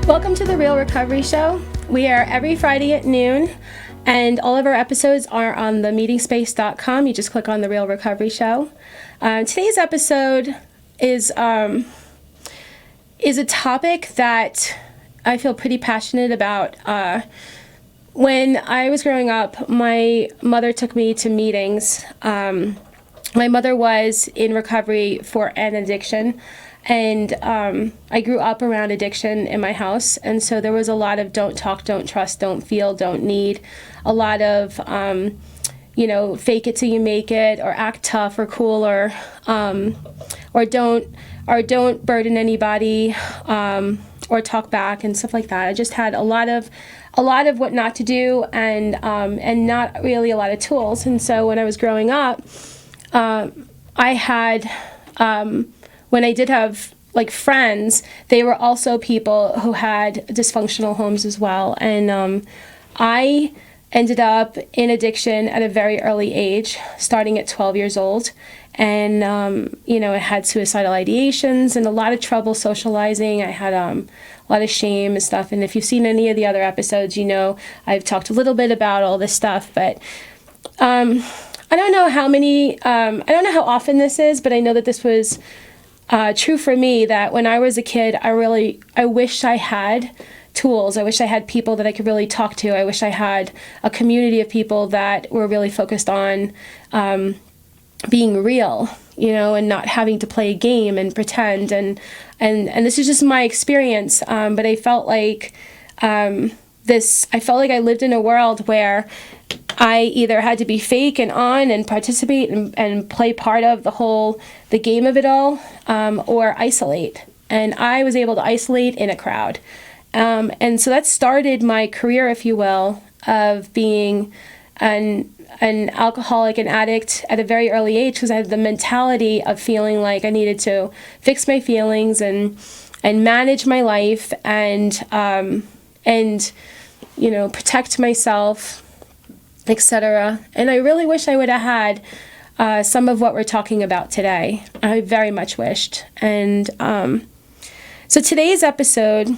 Welcome to the Real Recovery Show. We are every Friday at noon, and all of our episodes are on themeetingspace.com. You just click on the Real Recovery Show. Today's episode is a topic that I feel pretty passionate about. When I was growing up, my mother took me to meetings. My mother was in recovery for an addiction. And I grew up around addiction in my house, and so there was a lot of don't talk, don't trust, don't feel, don't need, a lot of, fake it till you make it, or act tough or cool, or don't burden anybody, or talk back and stuff like that. I just had a lot of what not to do, and not really a lot of tools. And so when I was growing up, I had. When I did have friends, they were also people who had dysfunctional homes as well. And I ended up in addiction at a very early age, starting at 12 years old. And, I had suicidal ideations and a lot of trouble socializing. I had a lot of shame and stuff. And if you've seen any of the other episodes, I've talked a little bit about all this stuff. But I don't know I don't know how often this is, but I know that this was true for me, that when I was a kid, I wish I had tools. I wish I had people that I could really talk to. I wish I had a community of people that were really focused on being real, and not having to play a game and pretend. And this is just my experience. But I felt like I lived in a world where I either had to be fake and on and participate and play part of the game of it all, or isolate. And I was able to isolate in a crowd. And so that started my career, if you will, of being an alcoholic and addict at a very early age, because I had the mentality of feeling like I needed to fix my feelings and manage my life and protect myself, etc. And I really wish I would have had some of what we're talking about today. I very much wished. And so today's episode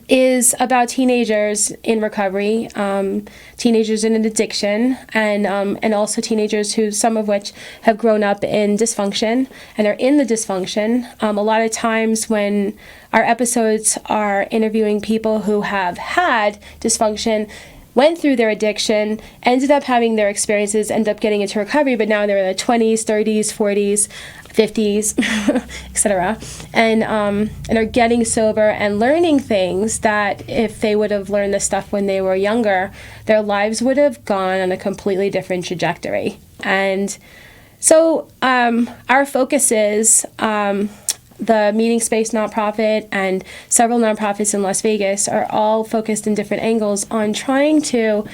is about teenagers in recovery, teenagers in an addiction, and also teenagers some of which have grown up in dysfunction and are in the dysfunction. A lot of times when our episodes are interviewing people who have had dysfunction, went through their addiction, ended up having their experiences, ended up getting into recovery, but now they're in their 20s, 30s, 40s, 50s, etc., and are getting sober and learning things that if they would have learned this stuff when they were younger, their lives would have gone on a completely different trajectory. And so our focus is the Meeting Space nonprofit and several nonprofits in Las Vegas are all focused in different angles on trying to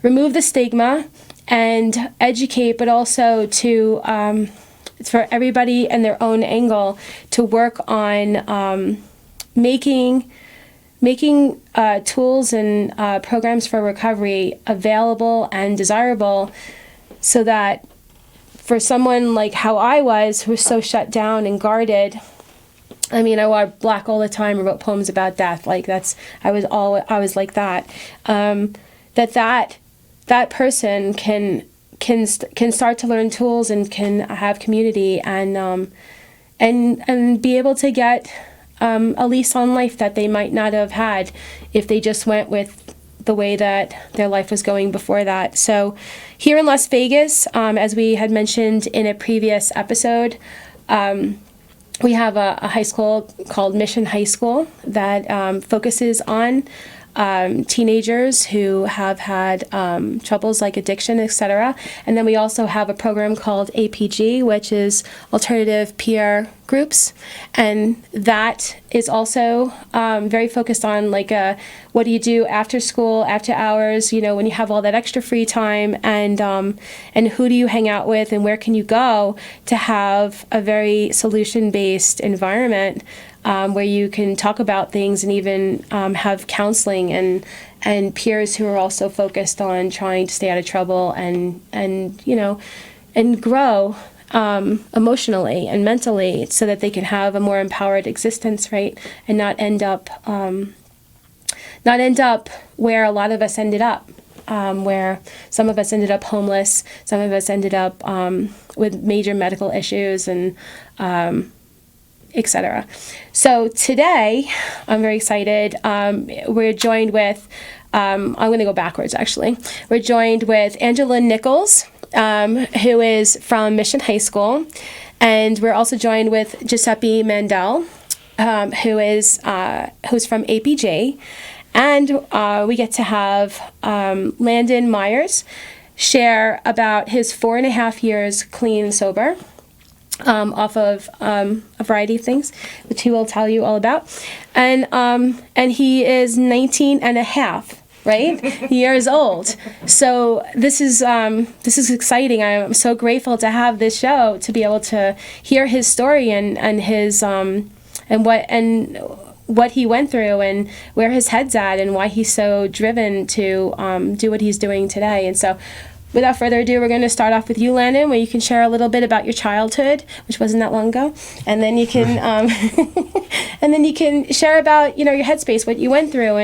remove the stigma and educate, but also to for everybody in their own angle to work on making tools and programs for recovery available and desirable, so that for someone like how I was, who was so shut down and guarded. I mean, I wore black all the time and wrote poems about death. I was like that. That person can start to learn tools and can have community and be able to get a lease on life that they might not have had if they just went with the way that their life was going before that. So here in Las Vegas, as we had mentioned in a previous episode, we have a high school called Mission High School that focuses on teenagers who have had troubles like addiction, etc. And then we also have a program called APG, which is Alternative Peer Groups, and that is also very focused on what do you do after school, after hours, when you have all that extra free time, and who do you hang out with, and where can you go to have a very solution-based environment where you can talk about things and even have counseling and peers who are also focused on trying to stay out of trouble and grow emotionally and mentally, so that they can have a more empowered existence, right? And not end up where a lot of us ended up, where some of us ended up homeless, some of us ended up with major medical issues, and etc. So today, I'm very excited. We're joined with, I'm going to go backwards actually. We're joined with Angela Nichols, who is from Mission High School. And we're also joined with Giuseppe Mandel, who's from APG. And we get to have Landon Myers share about his 4.5 years clean and sober, off of a variety of things, which he will tell you all about. And he is 19 and a half, right? years old. So this is exciting. I'm so grateful to have this show, to be able to hear his story and his and what he went through and where his head's at and why he's so driven to do what he's doing today. And so, without further ado, we're going to start off with you, Landon, where you can share a little bit about your childhood, which wasn't that long ago, and then you can share about your headspace, what you went through,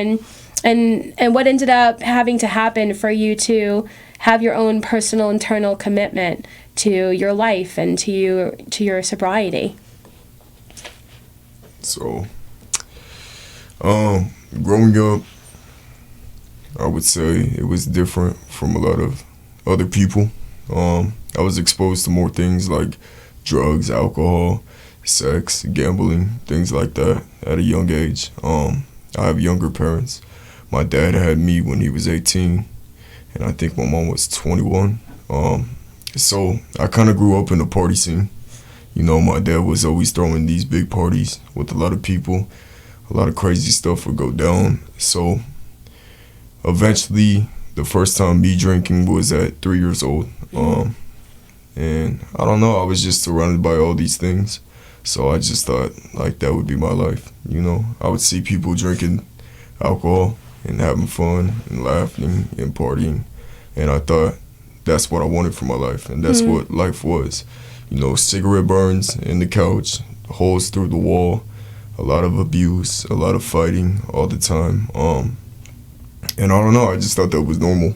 and what ended up having to happen for you to have your own personal internal commitment to your life and to your sobriety. So, growing up, I would say it was different from a lot of other people. I was exposed to more things like drugs, alcohol, sex, gambling, things like that at a young age. I have younger parents. My dad had me when he was 18, and I think my mom was 21. So I kind of grew up in the party scene. My dad was always throwing these big parties with a lot of people. A lot of crazy stuff would go down. So eventually, the first time me drinking was at 3 years old. And I don't know, I was just surrounded by all these things. So I just thought, like, that would be my life. I would see people drinking alcohol and having fun and laughing and partying. And I thought that's what I wanted for my life. And that's what life was. Cigarette burns in the couch, holes through the wall, a lot of abuse, a lot of fighting all the time. And I don't know, I just thought that was normal.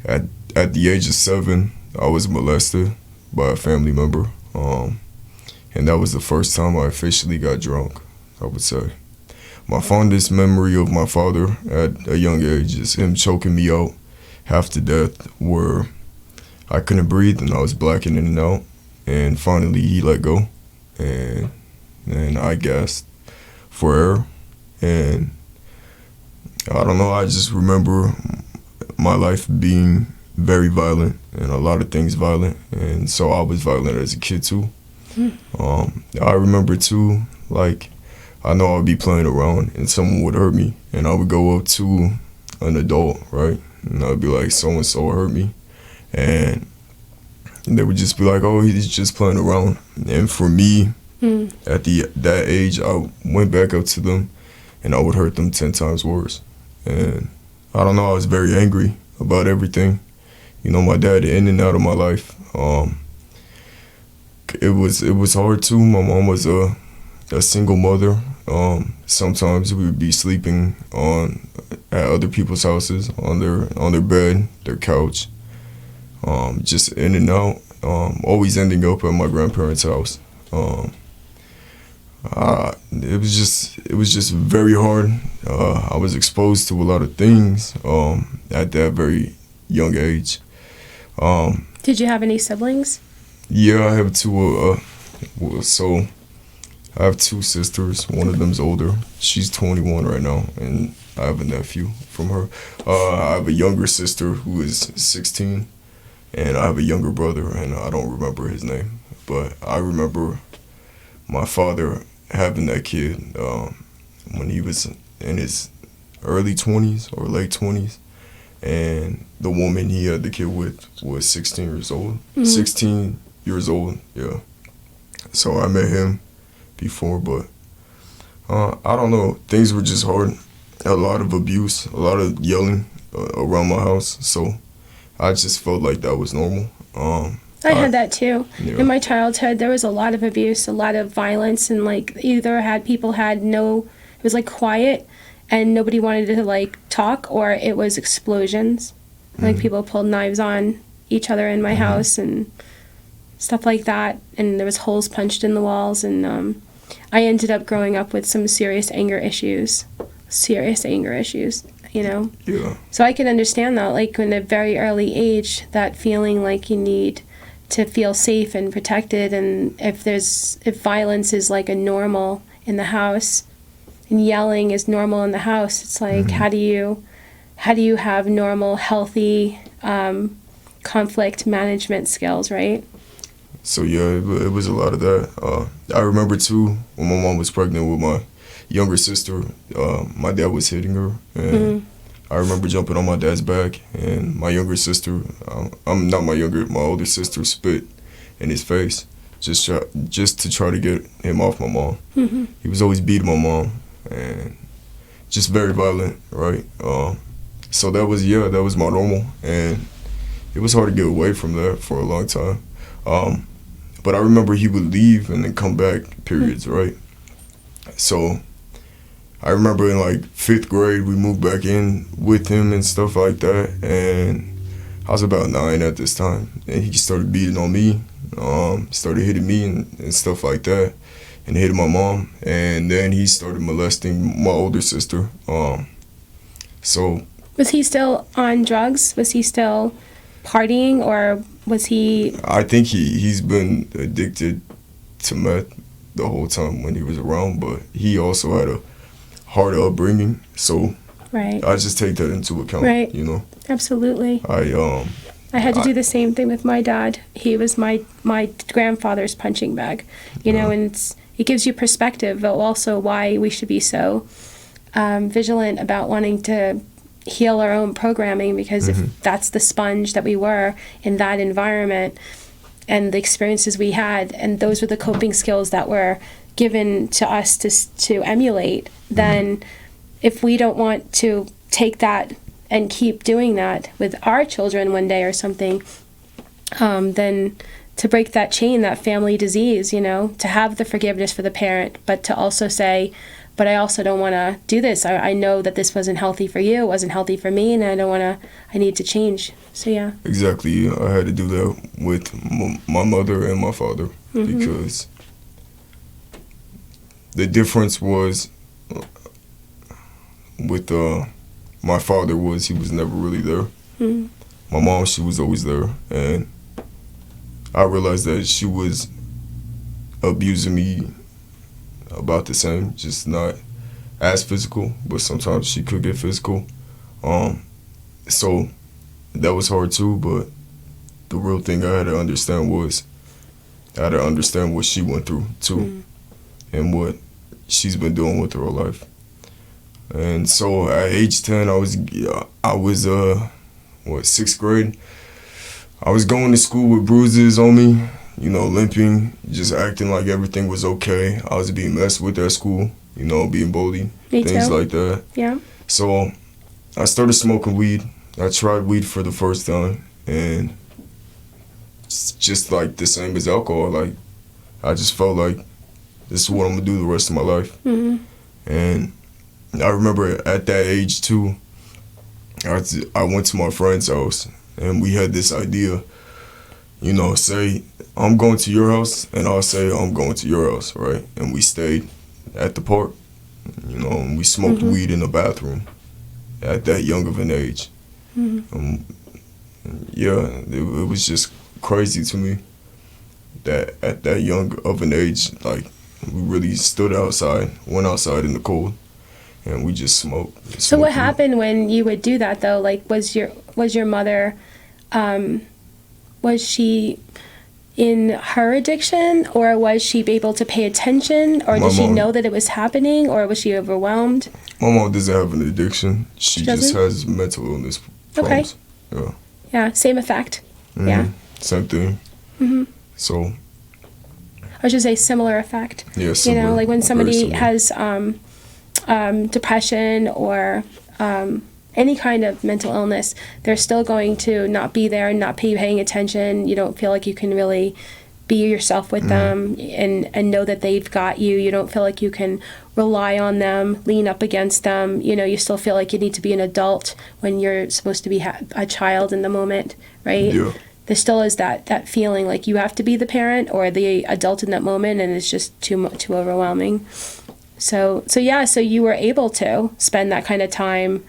At the age of 7, I was molested by a family member. And that was the first time I officially got drunk, I would say. My fondest memory of my father at a young age is him choking me out half to death, where I couldn't breathe and I was blacking in and out. And finally he let go. And I gasped for air. And I don't know, I just remember my life being very violent and a lot of things violent. And so I was violent as a kid too. I remember too, like, I know I'd be playing around and someone would hurt me. And I would go up to an adult, right? And I'd be like, so-and-so hurt me. And they would just be like, oh, he's just playing around. And for me, at that age, I went back up to them and I would hurt them 10 times worse. And I don't know, I was very angry about everything. My dad in and out of my life. It was hard too. My mom was a single mother. Sometimes we would be sleeping at other people's houses on their bed, their couch. Just in and out. Always ending up at my grandparents' house. It was just very hard. I was exposed to a lot of things at that very young age. Did you have any siblings? Yeah, I have two. So I have two sisters. One of them's older. She's 21 right now, and I have a nephew from her. I have a younger sister who is 16, and I have a younger brother, and I don't remember his name, but I remember my father having that kid when he was in his early 20s or late 20s, and the woman he had the kid with was 16 years old. 16 years old, yeah. So I met him before, but I don't know. Things were just hard. A lot of abuse, a lot of yelling around my house. So I just felt like that was normal. I had that too. Yeah. In my childhood, there was a lot of abuse, a lot of violence, and like people had no, it was like quiet, and nobody wanted to like talk, or it was explosions. Like people pulled knives on each other in my house and stuff like that, and there was holes punched in the walls, and I ended up growing up with some serious anger issues, you know. Yeah. So I can understand that, like in a very early age, that feeling like you need to feel safe and protected, and if violence is like a normal in the house and yelling is normal in the house, it's like how do you have normal healthy conflict management skills, right? So yeah, it was a lot of that. I remember too when my mom was pregnant with my younger sister. My dad was hitting her, and I remember jumping on my dad's back, and my younger sister, my older sister spit in his face, just to try to get him off my mom. He was always beating my mom, and just very violent, right? So that was my normal, and it was hard to get away from that for a long time. But I remember he would leave and then come back periods, right? So I remember in like 5th grade, we moved back in with him and stuff like that. And I was about 9 at this time. And he started beating on me, started hitting me and stuff like that, and hitting my mom. And then he started molesting my older sister. So was he still on drugs? Was he still partying, or was he? I think he's been addicted to meth the whole time when he was around, but he also had a hard upbringing, so right. I just take that into account, right. You know. Absolutely. I had to do the same thing with my dad. He was my grandfather's punching bag, you know, and it gives you perspective, but also why we should be so vigilant about wanting to heal our own programming, because if that's the sponge that we were in that environment and the experiences we had, and those were the coping skills that were given to us to emulate, then if we don't want to take that and keep doing that with our children one day or something, then to break that chain, that family disease, you know, to have the forgiveness for the parent, but to also say, but I also don't want to do this. I know that this wasn't healthy for you, it wasn't healthy for me, and I need to change. So yeah. Exactly. I had to do that with my mother and my father, because the difference was with my father was he was never really there. My mom, she was always there, and I realized that she was abusing me about the same, just not as physical, but sometimes she could get physical. So that was hard too, but the real thing I had to understand was I had to understand what she went through too, and what she's been doing with her whole life. And so at age 10, I was 6th grade. I was going to school with bruises on me, you know, limping, just acting like everything was okay. I was being messed with at school, you know, being bullied, things like that. Yeah. So I started smoking weed. I tried weed for the first time, and it's just like the same as alcohol. Like, I just felt like this is what I'm gonna do the rest of my life. And I remember at that age too, I went to my friend's house, and we had this idea, you know, say, I'm going to your house, and I'll say, I'm going to your house, right? And we stayed at the park, you know, and we smoked weed in the bathroom at that young of an age. Yeah, it was just crazy to me that at that young of an age, like, we really stood outside, went outside in the cold, and we just smoked. So what happened when you would do that, though? Like, was your mother, was she in her addiction, or was she able to pay attention, or did she know that it was happening, or was she overwhelmed? My mom doesn't have an addiction. She just has mental illness problems. Okay. Yeah. Yeah, same effect. Yeah. Same thing. So. I should say similar effect. Yeah, similar. You know, like when somebody has depression or any kind of mental illness, they're still going to not be there, not be paying attention. You don't feel like you can really be yourself with them and know that they've got you. You don't feel like you can rely on them, lean up against them. You know, you still feel like you need to be an adult when you're supposed to be a child in the moment, right? Yeah. There still is that feeling like you have to be the parent or the adult in that moment, and it's just too overwhelming. So you were able to spend that kind of time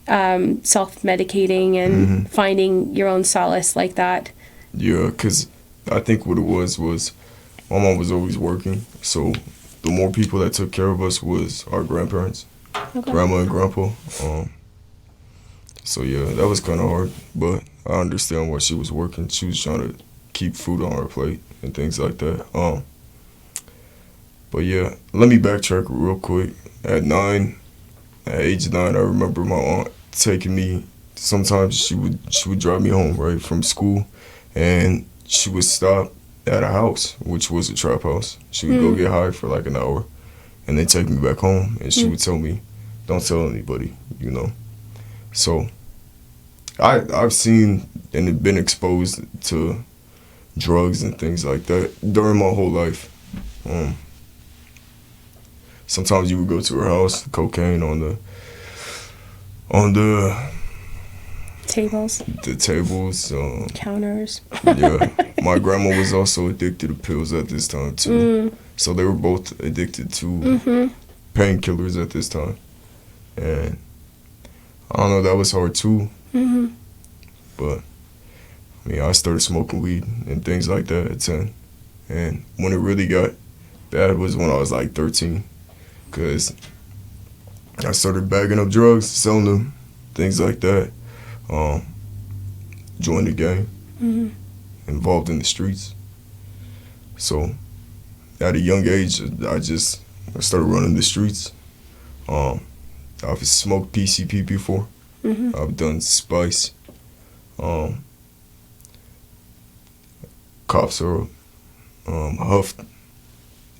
self-medicating and finding your own solace like that. Yeah, because I think what it was my mom was always working, so the more people that took care of us was our grandparents, grandma and grandpa. So yeah, that was kind of hard, but I understand why she was working. She was trying to keep food on her plate and things like that. But yeah, let me backtrack real quick. At age 9, I remember my aunt taking me. Sometimes she would drive me home, right, from school, and she would stop at a house, which was a trap house. She would go get high for like an hour, and then take me back home, and she would tell me, "Don't tell anybody," you know. So I've seen and been exposed to drugs and things like that during my whole life. Sometimes you would go to her house, cocaine on the Tables, counters. Yeah, my grandma was also addicted to pills at this time too. So they were both addicted to painkillers at this time, and I don't know, that was hard too. But I mean, I started smoking weed and things like that at 10, and when it really got bad was when I was like 13, because I started bagging up drugs, selling them, things like that. Joined the gang, involved in the streets. So at a young age, I started running the streets. I've smoked PCP before. I've done spice, cough syrup, huffed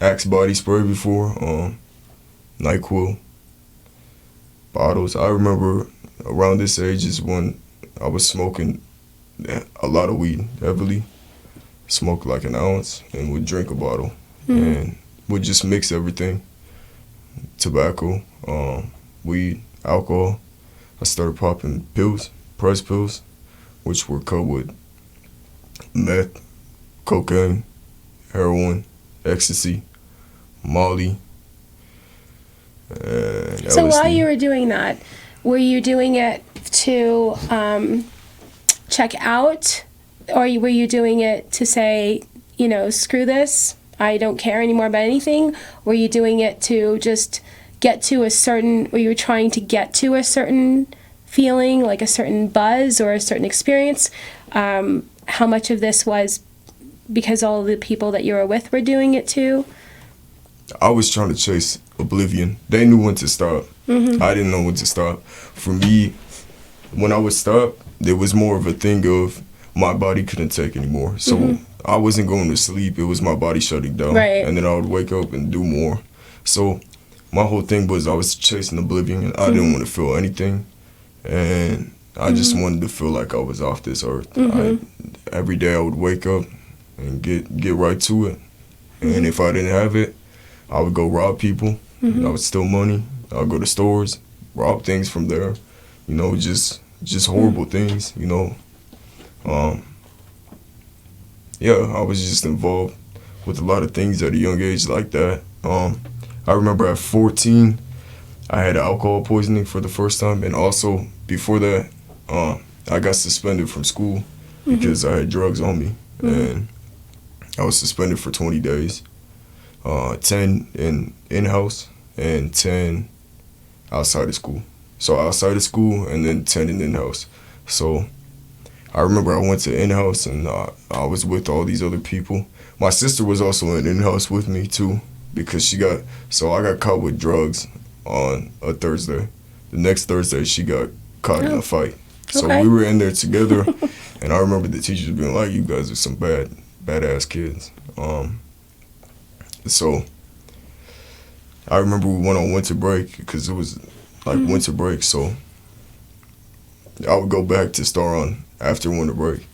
Axe body spray before, NyQuil, bottles. I remember around this age is when I was smoking a lot of weed heavily. Smoked like an ounce and would drink a bottle and would just mix everything. Tobacco, weed, alcohol. I started popping pills, press pills, which were cut with meth, cocaine, heroin, ecstasy, Molly. So while you were doing that, were you doing it to check out, or were you doing it to say, you know, screw this, I don't care anymore about anything? Were you doing it to just get to a certain, were you trying to get to a certain feeling, like a certain buzz or a certain experience? How much of this was because all the people that you were with were doing it too? I was trying to chase oblivion. They knew when to stop. I didn't know when to stop. For me, when I would stop, there was more of a thing of my body couldn't take anymore. So I wasn't going to sleep. It was my body shutting down. Right. And then I would wake up and do more. So my whole thing was I was chasing oblivion, and I didn't want to feel anything. And I just wanted to feel like I was off this earth. Every day I would wake up and get right to it. And if I didn't have it, I would go rob people. I would steal money. I would go to stores, rob things from there. You know, just horrible things, you know. Yeah, I was just involved with a lot of things at a young age like that. I remember at 14, I had alcohol poisoning for the first time. And also, before that, I got suspended from school because I had drugs on me. And I was suspended for 20 days. 10 in-house and 10 outside of school. So outside of school and then 10 in in-house. So I remember I went to in-house and I was with all these other people. My sister was also in in-house with me too, because I got caught with drugs on a Thursday. The next Thursday she got caught in a fight. So we were in there together, and I remember the teachers being like, "You guys are some badass kids." So I remember we went on winter break because it was like winter break. So I would go back to start on after winter break.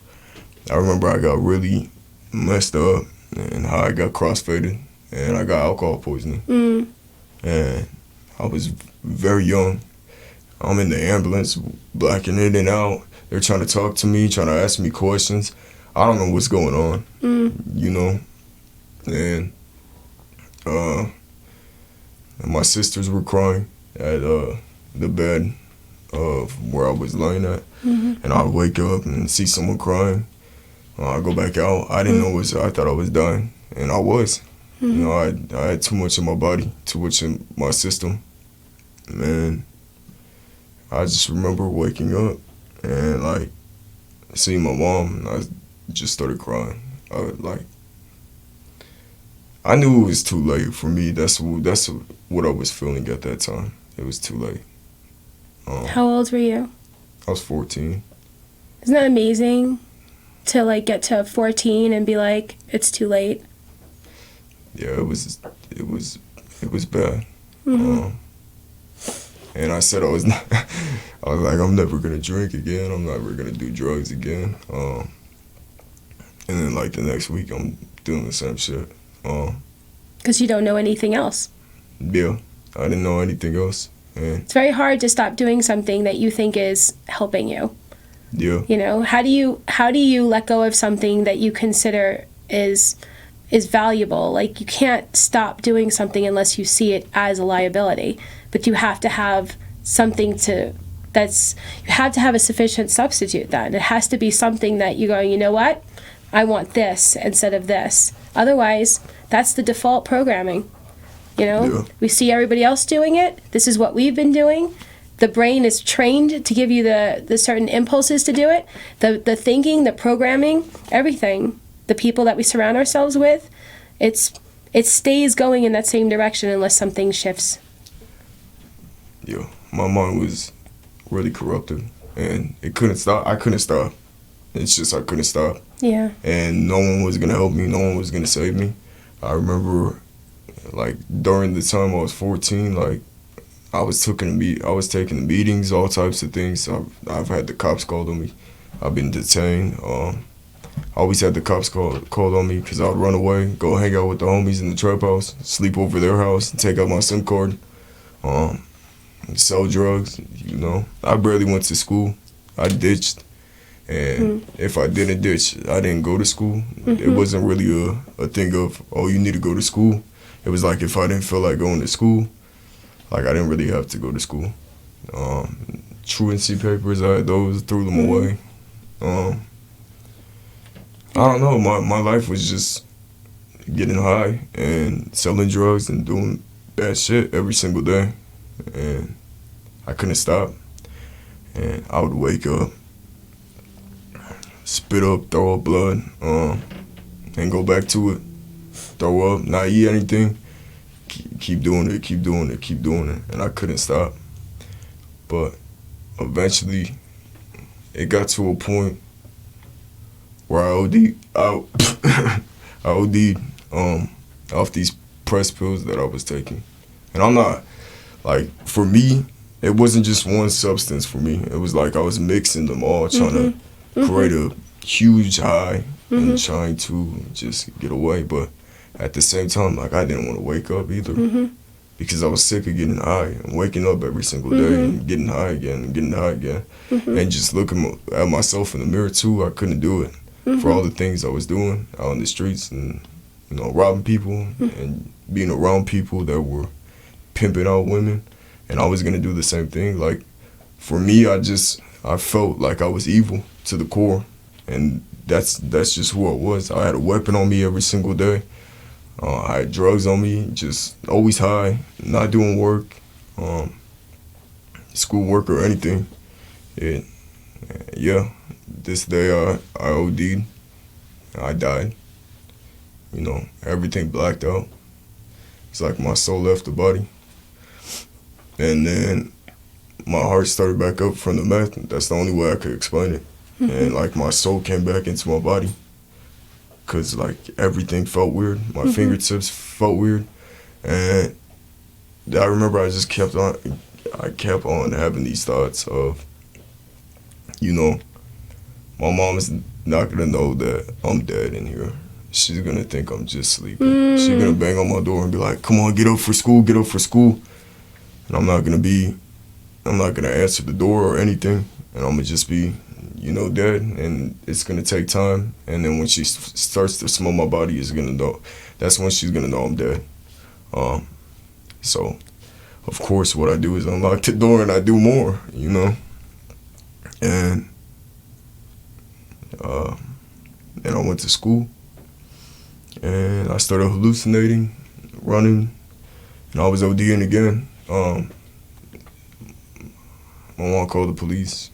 I remember I got really messed up and how I got crossfaded and I got alcohol poisoning. And I was very young. I'm in the ambulance, blacking in and out. They're trying to talk to me, trying to ask me questions. I don't know what's going on, you know. And my sisters were crying at the bed of where I was laying at. And I'd wake up and see someone crying. I'd go back out. I didn't know what I thought I was dying. And I was. You know, I had too much in my body, too much in my system. And I just remember waking up and, like, seeing my mom, and I just started crying. I knew it was too late for me. That's what I was feeling at that time. It was too late. How old were you? I was 14. Isn't that amazing to, like, get to 14 and be like, it's too late? Yeah, it was bad. And I said I was like, I'm never gonna drink again. I'm never gonna do drugs again. And then, like, the next week, I'm doing the same shit. Because you don't know anything else. Yeah, I didn't know anything else. And it's very hard to stop doing something that you think is helping you. Yeah. You know, how do you let go of something that you consider is valuable? Like, you can't stop doing something unless you see it as a liability. But you have to have something you have to have a sufficient substitute then. It has to be something that you go, you know what? I want this instead of this. Otherwise, that's the default programming. You know, Yeah. We see everybody else doing it. This is what we've been doing. The brain is trained to give you the certain impulses to do it. The thinking, the programming, everything. The people that we surround ourselves with, it stays going in that same direction unless something shifts. Yeah, my mind was really corrupted, and it couldn't stop. I couldn't stop. It's just I couldn't stop. Yeah. And no one was gonna help me. No one was gonna save me. I remember, like, during the time I was 14, like, I was taking meetings, all types of things. I've had the cops called on me. I've been detained. I always had the cops called on me because I would run away, go hang out with the homies in the trap house, sleep over their house, take out my SIM card, sell drugs, you know. I barely went to school. I ditched. And if I didn't ditch, I didn't go to school. It wasn't really a thing of, oh, you need to go to school. It was like if I didn't feel like going to school, like, I didn't really have to go to school. Truancy papers, I had those, threw them away. I don't know, my life was just getting high and selling drugs and doing bad shit every single day. And I couldn't stop. And I would wake up, spit up, throw up blood, and go back to it. Throw up, not eat anything, keep doing it. And I couldn't stop. But eventually, it got to a point where I OD'd off these press pills that I was taking. And I'm not, like, for me, it wasn't just one substance for me. It was like I was mixing them all, trying to create a huge high and trying to just get away. But at the same time, like, I didn't want to wake up either because I was sick of getting high and waking up every single day and getting high again and getting high again. And just looking at myself in the mirror too, I couldn't do it for all the things I was doing out in the streets and, you know, robbing people and being around people that were pimping out women. And I was going to do the same thing. Like, for me, I felt like I was evil to the core. And that's just who I was. I had a weapon on me every single day. I had drugs on me, just always high, not doing work, school work or anything. Yeah, this day I OD'd. I died. You know, everything blacked out. It's like my soul left the body. And then my heart started back up from the meth. That's the only way I could explain it. And, like, my soul came back into my body. Because, like, everything felt weird. My fingertips felt weird. And I remember I kept on having these thoughts of, you know, my mom is not gonna know that I'm dead in here. She's gonna think I'm just sleeping. She's gonna bang on my door and be like, "Come on, get up for school, get up for school." And I'm not gonna answer the door or anything, and I'm gonna just be, dead. And it's gonna take time. And then when she starts to smell my body, is gonna know. That's when she's gonna know I'm dead. So, of course, what I do is unlock the door and I do more, And then I went to school, and I started hallucinating, running, and I was ODing again. My mom called the police.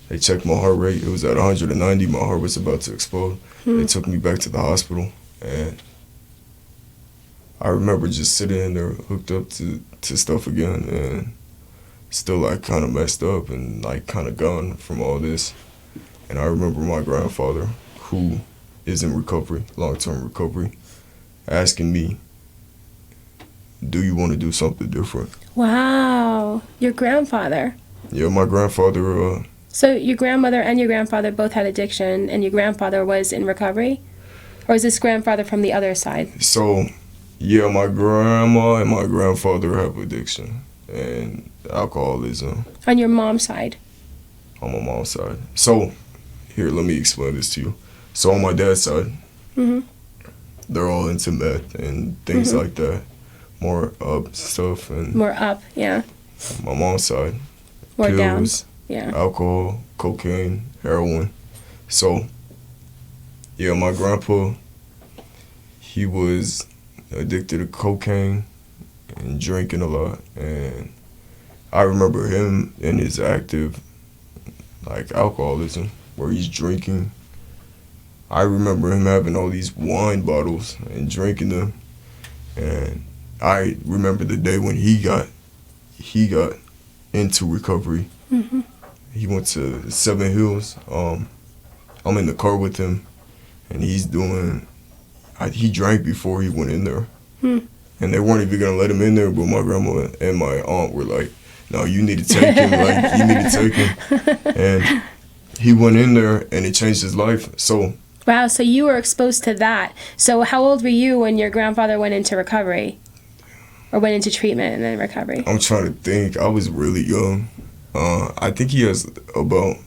They checked my heart rate. It was at 190. My heart was about to explode. They took me back to the hospital, and I remember just sitting in there hooked up to stuff again, and still like kind of messed up and like kind of gone from all this. And I remember my grandfather, who is in recovery, long-term recovery, asking me, "Do you want to do something different?" Wow. Your grandfather. Yeah, my grandfather. So your grandmother and your grandfather both had addiction, and your grandfather was in recovery? Or is this grandfather from the other side? So, yeah, my grandma and my grandfather have addiction and alcoholism. On your mom's side? On my mom's side. So, here, let me explain this to you. So, on my dad's side, they're all into meth and things like that. More up stuff. And more up, yeah. My mom's side, more pills, down. Yeah. alcohol, cocaine, heroin. So, yeah, my grandpa, he was addicted to cocaine and drinking a lot. And I remember him in his active, alcoholism, where he's drinking. I remember him having all these wine bottles and drinking them. And I remember the day when he got into recovery. He went to 7 Hills. I'm in the car with him, and he drank before he went in there. And they weren't even gonna let him in there, but my grandma and my aunt were like, "No, you need to take him. You need to take him." And he went in there, and it changed his life. So. Wow, so you were exposed to that. So how old were you when your grandfather went into recovery? Or went into treatment and then recovery? I'm trying to think. I was really young. I think he has about...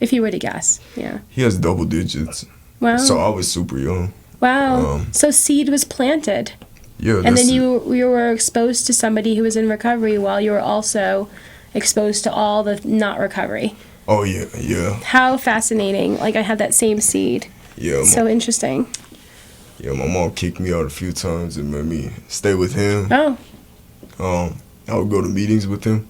If you were to guess, yeah. He has double digits. Wow. So I was super young. Wow. So seed was planted. Yeah. And then you were exposed to somebody who was in recovery while you were also exposed to all the not recovery. Oh, yeah, yeah. How fascinating. Like, I had that same seed. Yeah. So interesting. Yeah, my mom kicked me out a few times and made me stay with him. Oh. I would go to meetings with him.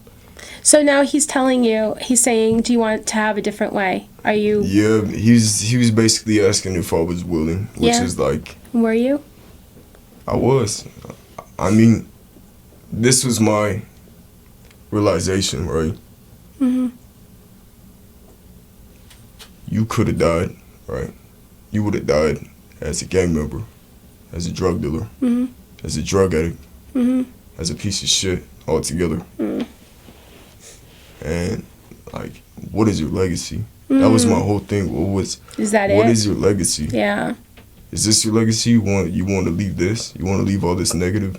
So now he's saying, do you want to have a different way? Are you? Yeah, he was basically asking if I was willing, which is like... Were you? I was. I mean, this was my realization, right? You could have died, right? You would have died as a gang member, as a drug dealer, as a drug addict, as a piece of shit altogether. And, what is your legacy? That was my whole thing. Is that it? What is your legacy? Yeah. Is this your legacy? You want to leave this? You want to leave all this negative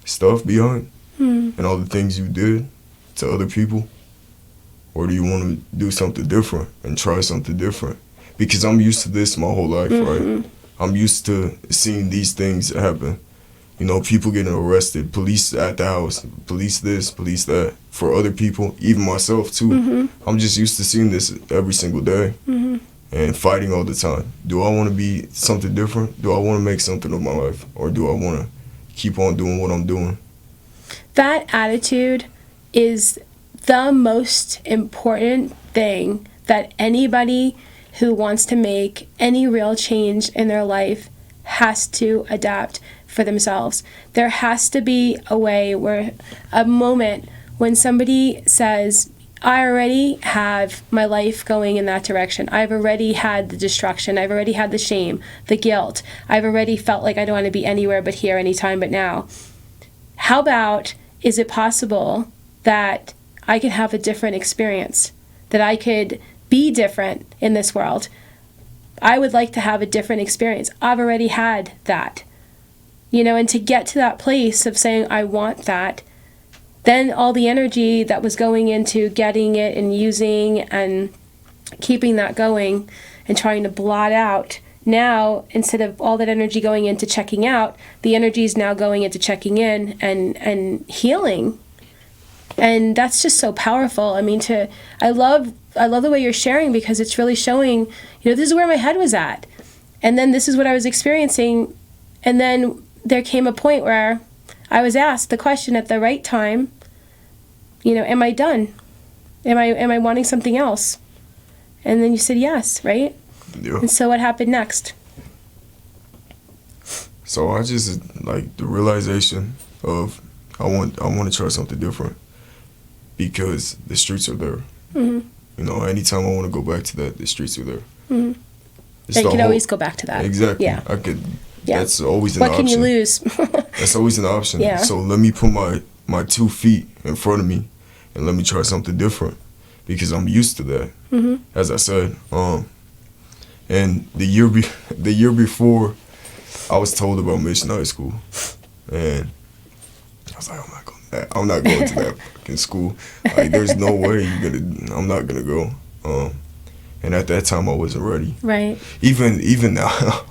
stuff behind? And all the things you did to other people? Or do you want to do something different and try something different? Because I'm used to this my whole life, right? I'm used to seeing these things happen. People getting arrested, police at the house, police this, police that, for other people, even myself too. I'm just used to seeing this every single day and fighting all the time. Do I want to be something different? Do I want to make something of my life? Or do I want to keep on doing what I'm doing? That attitude is the most important thing that anybody who wants to make any real change in their life has to adapt for themselves. There has to be a moment when somebody says, I already have my life going in that direction. I've already had the destruction. I've already had the shame, the guilt. I've already felt like I don't want to be anywhere but here, anytime but now. How about, is it possible that I could have a different experience, that I could be different in this world. I would like to have a different experience. I've already had that. And to get to that place of saying, I want that, then all the energy that was going into getting it and using and keeping that going and trying to blot out, now, instead of all that energy going into checking out, the energy is now going into checking in and healing. And that's just so powerful. I mean, I love the way you're sharing, because it's really showing, this is where my head was at. And then this is what I was experiencing. And then there came a point where I was asked the question at the right time, am I done? Am I wanting something else? And then you said yes, right? Yeah. And so what happened next? So I just, like, the realization of I want to try something different, because the streets are there. Mm-hmm. Anytime I want to go back to that, the streets are there. Mm-hmm. You can always go back to that. Exactly. Yeah. I could. Yeah. That's always an option. What can you lose? That's always an option. Yeah. So let me put my 2 feet in front of me, and let me try something different, because I'm used to that. Mm-hmm. As I said, and the year before, I was told about Mission High School, and I was like, I'm not going to that fucking school. Like, there's no way I'm not gonna go. And at that time, I wasn't ready. Right. Even now,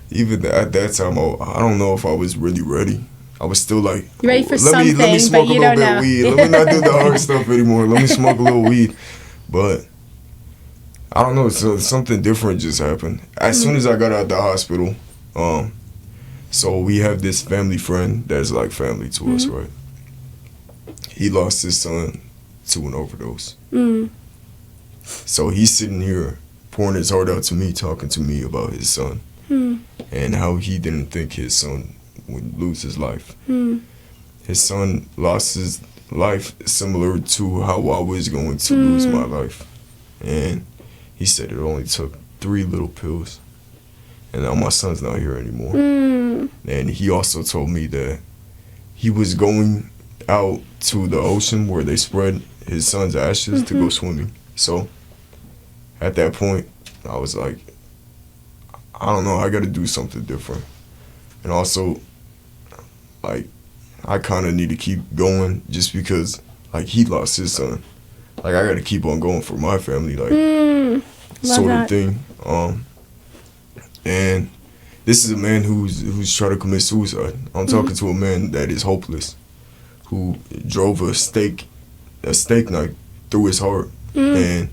even at that time, I don't know if I was really ready. I was still like, you're ready for something, let me smoke but a you little don't bit know. of weed. Let me not do the hard stuff anymore. Let me smoke a little weed. But I don't know. So something different just happened. As soon as I got out the hospital, so we have this family friend that's like family to us, right? He lost his son to an overdose. So he's sitting here pouring his heart out to me, talking to me about his son and how he didn't think his son would lose his life. His son lost his life similar to how I was going to lose my life. And he said it only took 3 little pills. And now my son's not here anymore. And he also told me that he was going out to the ocean where they spread his son's ashes to go swimming. So at that point, I was like, I don't know, I got to do something different. And also, like, I kind of need to keep going, just because, like, he lost his son. Like, I got to keep on going for my family, like, sort of thing. And this is a man who's trying to commit suicide. I'm talking to a man that is hopeless, who drove a steak knife through his heart and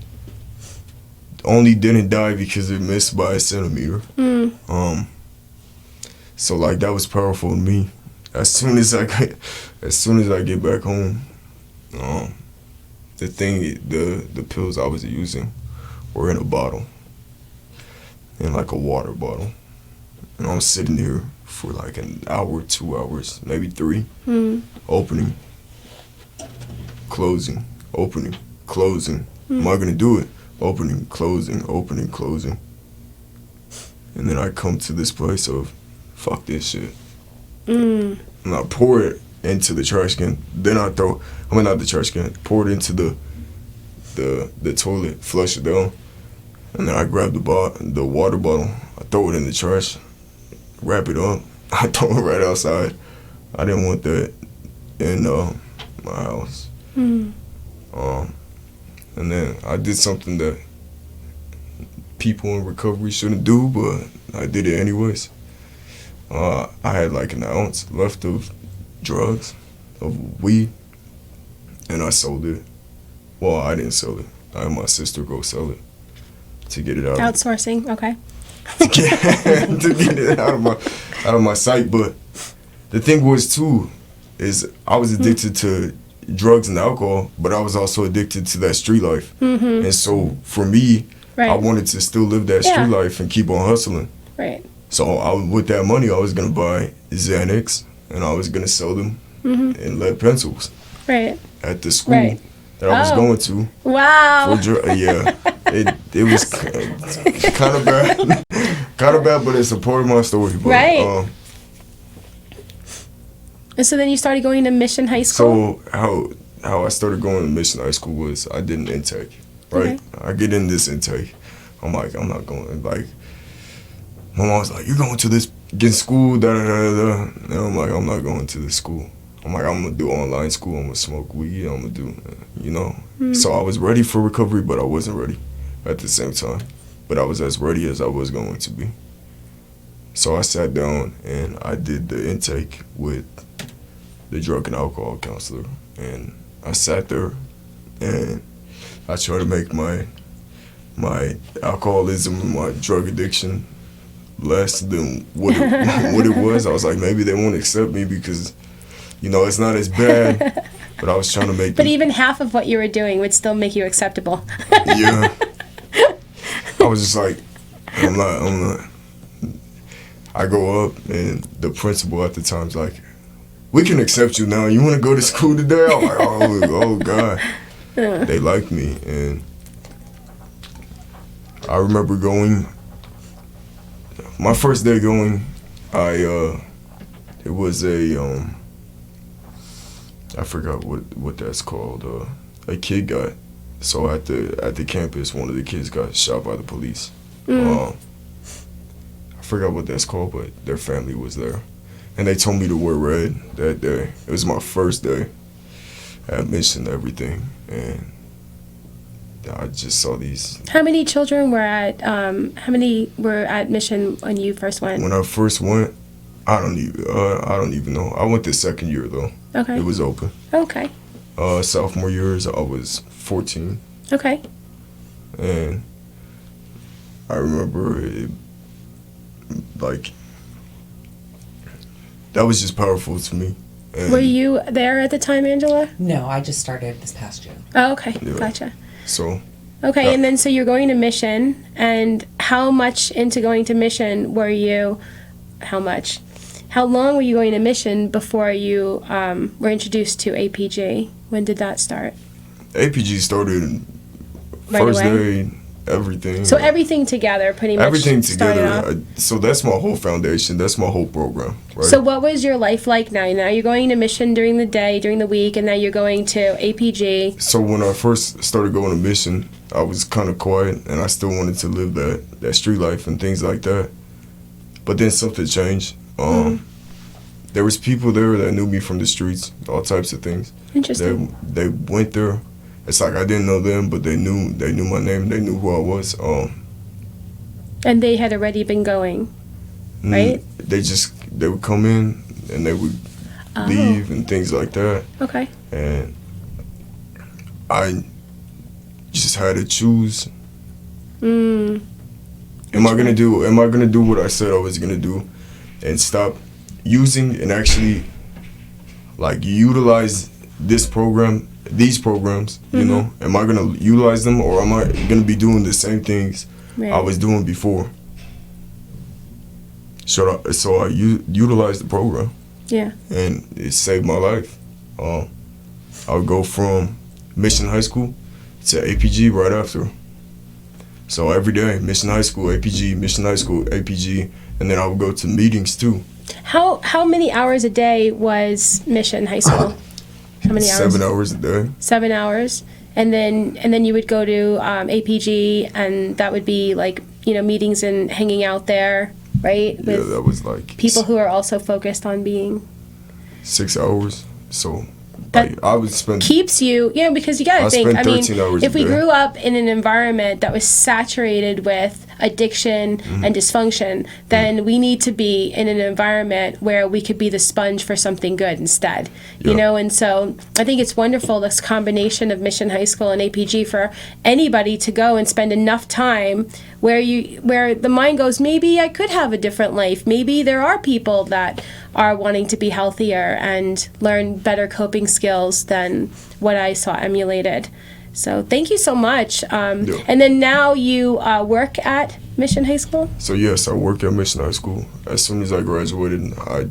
only didn't die because it missed by a centimeter. So, like, that was powerful to me. As soon as I get back home, the pills I was using were in a bottle, in like a water bottle, and I'm sitting there for like an hour, 2 hours, maybe 3, opening, closing, opening, closing. Am I gonna do it? Opening, closing, opening, closing. And then I come to this place of, fuck this shit. And I pour it into the trash can. Then not the trash can, pour it into the toilet, flush it down. And then I grab the water bottle, I throw it in the trash, wrap it up, I throw it right outside. I didn't want that in my house. And then I did something that people in recovery shouldn't do, but I did it anyways. I had like an ounce left of drugs, of weed, and I sold it. Well, I didn't sell it. I had my sister go sell it to get it out. Outsourcing, okay. to get it out of my sight. But the thing was too, is I was addicted to drugs and alcohol, but I was also addicted to that street life. And so for me, I wanted to still live that street life and keep on hustling. Right. So with that money, I was gonna buy Xanax and I was gonna sell them in lead pencils. Right. At the school that I was going to. Wow. Yeah. It was kind of bad. Kind of bad, but it's a part of my story. But, and so then you started going to Mission High School? So how I started going to Mission High School was I did an intake, right? Okay. I get in this intake. I'm like, I'm not going. Like, my mom was like, you're going to this get school, da da da da. And I'm like, I'm not going to this school. I'm like, I'm gonna do online school. I'm gonna smoke weed. I'm gonna do, you know. So I was ready for recovery, but I wasn't ready at the same time. But I was as ready as I was going to be. So I sat down and I did the intake with the drug and alcohol counselor. And I sat there and I tried to make my alcoholism and my drug addiction less than what it was. I was like, maybe they won't accept me because, you know, it's not as bad. But I was trying to make But even half of what you were doing would still make you acceptable. Yeah. I was just like, I'm not. I go up and the principal at the time's like, we can accept you now. You want to go to school today? I'm like, oh God. They liked me. And I remember going, my first day going, it was I forgot what that's called. A kid got, so at the campus, one of the kids got shot by the police. I forgot what that's called, but their family was there. And they told me to wear red that day. It was my first day at Mission, everything. And I just saw these. How many children were at Mission when you first went? When I first went, I don't even know. I went the second year though. Okay. It was open. Okay. Sophomore years, I was 14. Okay. And I remember it, like, that was just powerful to me. And Were you there at the time, Angela? No, I just started this past June. Oh, okay. Yeah. Gotcha. So. Okay, Yeah. and then so you're going to Mission, and how much into going to Mission were you? How much? How long were you going to Mission before you were introduced to APG? When did that start? APG started Right first away? day, everything. So everything together, pretty much. Everything started together. off. So that's my whole foundation. That's my whole program, right? So what was your life like now? Now you're going to Mission during the day, during the week, and now you're going to APG. So when I first started going to Mission, I was kind of quiet, and I still wanted to live that street life and things like that. But then something changed. There was people there that knew me from the streets, all types of things. Interesting. They went there. It's like I didn't know them, but they knew my name. They knew who I was. And they had already been going, right? They would come in and they would leave and things like that. Okay. And I just had to choose. Am I gonna do what I said I was gonna do, and stop using and actually like utilize these programs? You know, am I gonna utilize them, or am I gonna be doing the same things Right. I was doing before? So I utilized the program, Yeah. and it saved my life. I would go from Mission High School to APG right after. So every day, Mission High School, APG, Mission High School, APG, and then I would go to meetings too. How many hours a day was Mission High School? How many hours? 7 hours a day. 7 hours, and then you would go to APG, and that would be like meetings and hanging out there, right? Yeah, With that was like people who are also focused on being 6 hours. So That like, I would spend. keeps you, because you got to I think. spent I mean, 13 hours if a we day. grew up in an environment that was saturated with addiction Mm-hmm. and dysfunction, then we need to be in an environment where we could be the sponge for something good instead. Yeah. And so I think it's wonderful, this combination of Mission High School and APG, for anybody to go and spend enough time where the mind goes, maybe I could have a different life. Maybe there are people that are wanting to be healthier and learn better coping skills than what I saw emulated. So thank you so much. And then now you work at Mission High School? So yes, I work at Mission High School. As soon as I graduated, I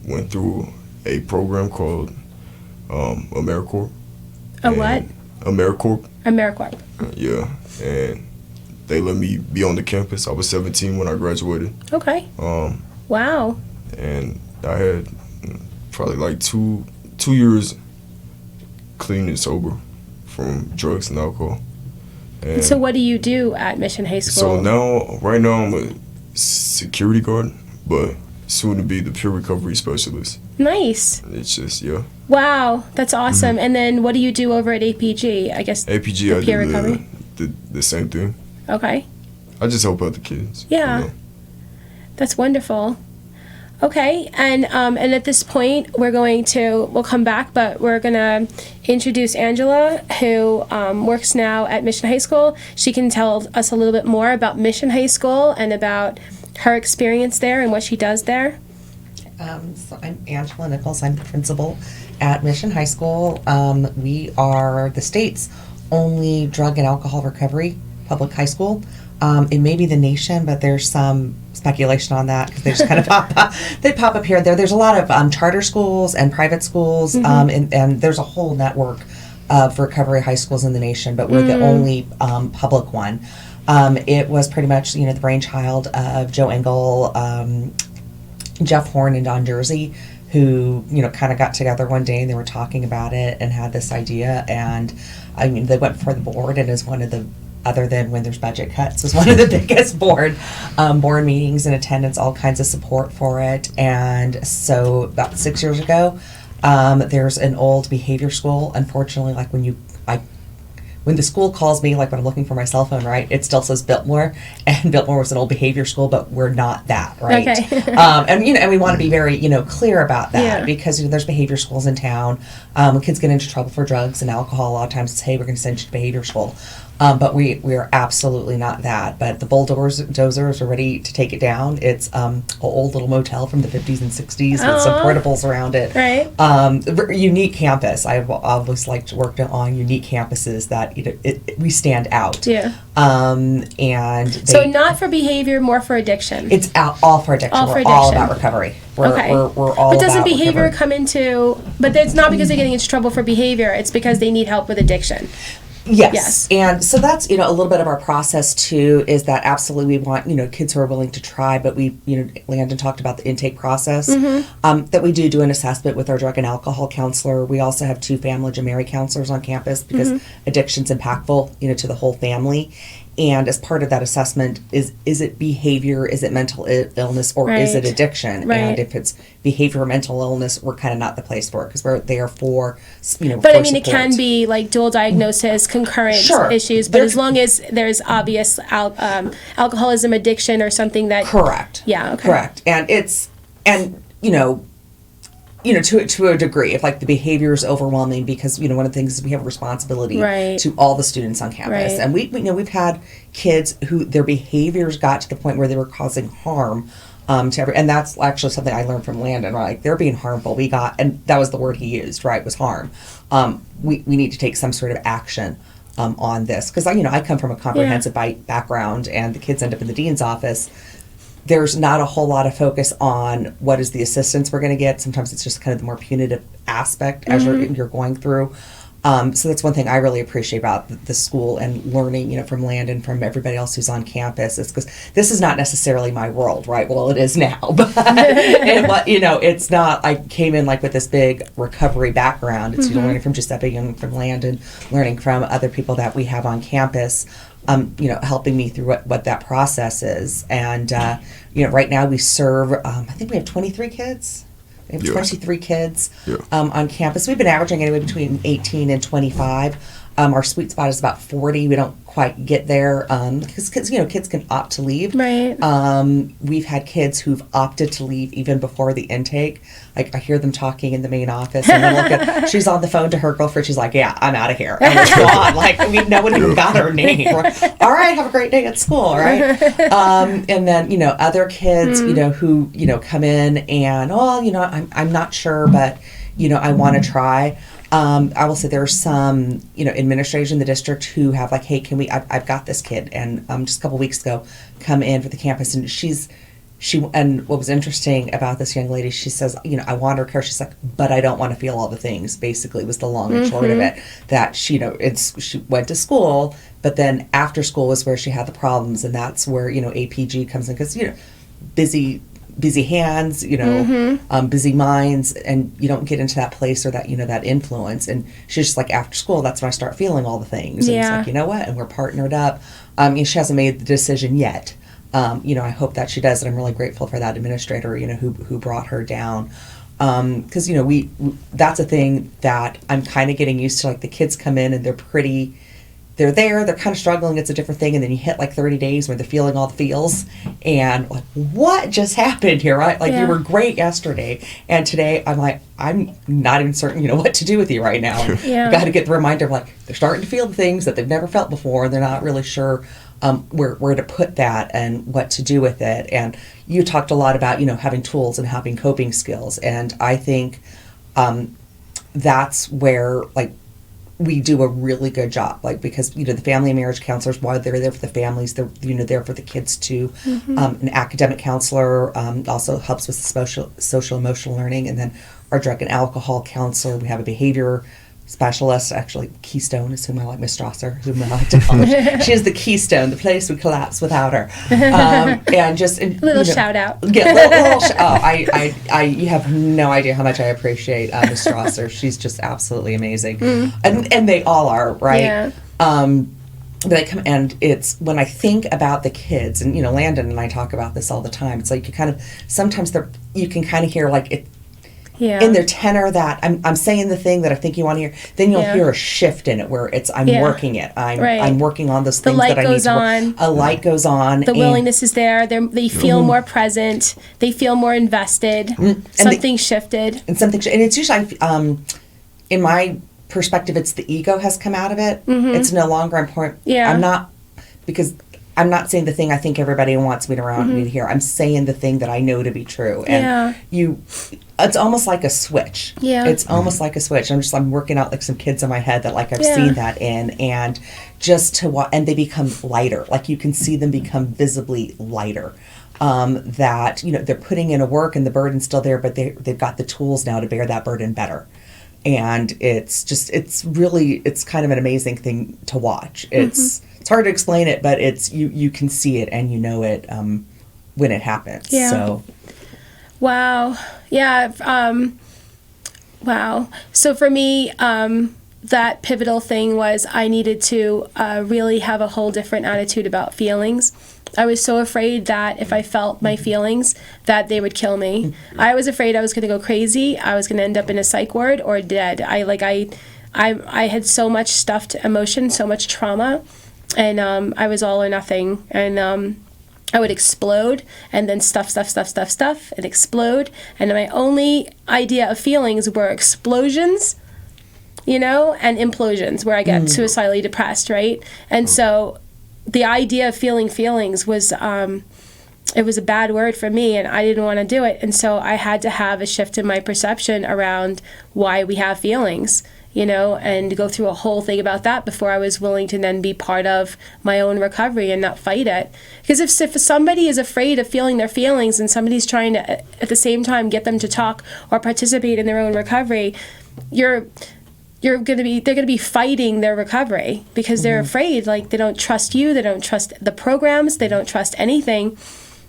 went through a program called AmeriCorps. A what? AmeriCorps. AmeriCorps. Yeah, and they let me be on the campus. I was 17 when I graduated. Okay. Wow. And I had probably like two years clean and sober from drugs and alcohol. And So what do you do at Mission High School? so right now I'm a security guard, but soon to be the peer recovery specialist. Nice. It's just, yeah. Wow, that's awesome. And then what do you do over at APG? I guess APG, I peer do recovery? the same thing. Okay. I just help out the kids. Yeah. You know? That's wonderful. Okay, and at this point, we'll come back, but we're gonna introduce Angela, who works now at Mission High School. She can tell us a little bit more about Mission High School and about her experience there and what she does there. So I'm Angela Nichols. I'm the principal at Mission High School. We are the state's only drug and alcohol recovery public high school. It may be the nation, but there's some speculation on that because they just kind of pop up here and there. There's a lot of charter schools and private schools, and there's a whole network of recovery high schools in the nation, but we're the only public one. It was pretty much, the brainchild of Joe Engel, Jeff Horn, and Don Jersey, who, kind of got together one day and they were talking about it and had this idea. And I mean, they went before the board, and is one of the, other than when there's budget cuts, was one of the biggest board meetings and attendance, all kinds of support for it. And so about 6 years ago, there's an old behavior school. Unfortunately, like when the school calls me, like when I'm looking for my cell phone, right, it still says Biltmore, and Biltmore was an old behavior school, but we're not that, right? Okay. And we want to be very, clear about that, Yeah. because there's behavior schools in town. When kids get into trouble for drugs and alcohol, a lot of times it's, hey, we're going to send you to behavior school. But we are absolutely not that. But the bulldozers are ready to take it down. It's an old little motel from the 50s and 60s with some portables around it. Right. Unique campus. I've always liked to work on unique campuses that we stand out. Yeah. And So not for behavior, more for addiction. it's all for addiction. All for We're all addiction. about recovery. We're, Okay. we're all But doesn't about behavior recovery. come into? But it's not because they're getting into trouble for behavior. It's because they need help with addiction. Yes. Yes. And so that's, a little bit of our process too, is that absolutely we want, kids who are willing to try, but we, Landon talked about the intake process, that we do an assessment with our drug and alcohol counselor. We also have 2 family and marriage counselors on campus because addiction's impactful, to the whole family. And as part of that assessment, is it behavior, is it mental illness, or is it Right. addiction? Right. And if it's behavior or mental illness, we're kind of not the place for it, because we're there for, But for I mean, it support. can be like dual diagnosis, concurrent Sure. issues. But There's- as long as there's obvious alcoholism, addiction, or something that. Correct. Yeah. Okay. Correct. And to a degree, if like the behavior is overwhelming, because one of the things is we have a responsibility Right. to all the students on campus, Right. and we've had kids who their behaviors got to the point where they were causing harm to and that's actually something I learned from Landon. Right, like they're being harmful. And that was the word he used. Right, was harm. We need to take some sort of action on this, because I come from a comprehensive background, and the kids end up in the dean's office. There's not a whole lot of focus on what is the assistance we're going to get. Sometimes it's just kind of the more punitive aspect as you're going through. So that's one thing I really appreciate about the school and learning, from Landon, from everybody else who's on campus, is because this is not necessarily my world, right? Well, it is now, but it's not. I came in like with this big recovery background. It's learning from Giuseppe Young, from Landon, learning from other people that we have on campus. Helping me through what that process is. And, right now we serve, I think we have 23 kids. We have 23 kids on campus. We've been averaging anywhere between 18 and 25. Our sweet spot is about 40. We don't quite get there because kids can opt to leave. Right. We've had kids who've opted to leave even before the intake. Like I hear them talking in the main office, and then she's on the phone to her girlfriend. She's like, "Yeah, I'm out of here." And we're gone. Like no one even got her name. We're, all right, have a great day at school. Right. And then other kids who come in and I'm not sure, but I want to try. I will say there are some, administrators in the district who have like, hey, I've got this kid. And just a couple weeks ago, come in for the campus, and and what was interesting about this young lady, she says, I want her care. She's like, but I don't want to feel all the things, basically was the long and short of it, that she went to school, but then after school was where she had the problems. And that's where, APG comes in, because, busy busy hands, busy minds, and you don't get into that place or that, that influence. And she's just like, after school, that's when I start feeling all the things. And it's like, you know what? And we're partnered up. She hasn't made the decision yet. I hope that she does, and I'm really grateful for that administrator, who brought her down. Because, that's a thing that I'm kind of getting used to. Like, the kids come in and they're kind of struggling. It's a different thing. And then you hit like 30 days where they're feeling all the feels. And like, what just happened here? Right? Like, you were great yesterday. And today I'm like, I'm not even certain, what to do with you right now. You got to get the reminder of like, they're starting to feel the things that they've never felt before. And they're not really sure where to put that and what to do with it. And you talked a lot about, having tools and having coping skills. And I think that's where, like, we do a really good job, like, because the family and marriage counselors, while they're there for the families, they're there for the kids too. An academic counselor also helps with social emotional learning, and then our drug and alcohol counselor. We have a behavior specialist, actually Keystone is whom I like, Miss Strasser, whom I like to call her. She is the keystone, the place would collapse without her. And just little shout out. Yeah, you have no idea how much I appreciate Miss Strasser. She's just absolutely amazing, and they all are, right? Yeah. They come, and it's when I think about the kids, and Landon and I talk about this all the time. It's like sometimes you can kind of hear like it. Yeah. In their tenor that I'm saying the thing that I think you want to hear, then you'll hear a shift in it where it's I'm working it. I'm working on those things that I need to work. A light goes on. The willingness is there. They feel more present. They feel more invested. Something shifted. And it's usually in my perspective, it's the ego has come out of it. It's no longer important. Yeah. I'm not saying the thing I think everybody wants me to hear. I'm saying the thing that I know to be true. And it's almost like a switch. Yeah. It's almost like a switch. I'm working out like some kids in my head that like I've seen that in, and just to watch, and they become lighter. Like, you can see them become visibly lighter. That, they're putting in a work and the burden's still there, but they've got the tools now to bear that burden better. And it's kind of an amazing thing to watch. It's hard to explain it, but it's you can see it and it when it happens. Yeah. So. Wow. Yeah. Wow. So for me, that pivotal thing was I needed to really have a whole different attitude about feelings. I was so afraid that if I felt my feelings, that they would kill me. I was afraid I was going to go crazy. I was going to end up in a psych ward or dead. I had so much stuffed emotion, so much trauma, and I was all or nothing. And I would explode, and then stuff, and explode. And my only idea of feelings were explosions, and implosions, where I get suicidally depressed, right? And so the idea of feeling feelings was, it was a bad word for me, and I didn't want to do it. And so I had to have a shift in my perception around why we have feelings, and go through a whole thing about that before I was willing to then be part of my own recovery and not fight it. Because if somebody is afraid of feeling their feelings and somebody's trying to, at the same time, get them to talk or participate in their own recovery, they're going to be fighting their recovery because they're afraid. Like, they don't trust you, they don't trust the programs, they don't trust anything.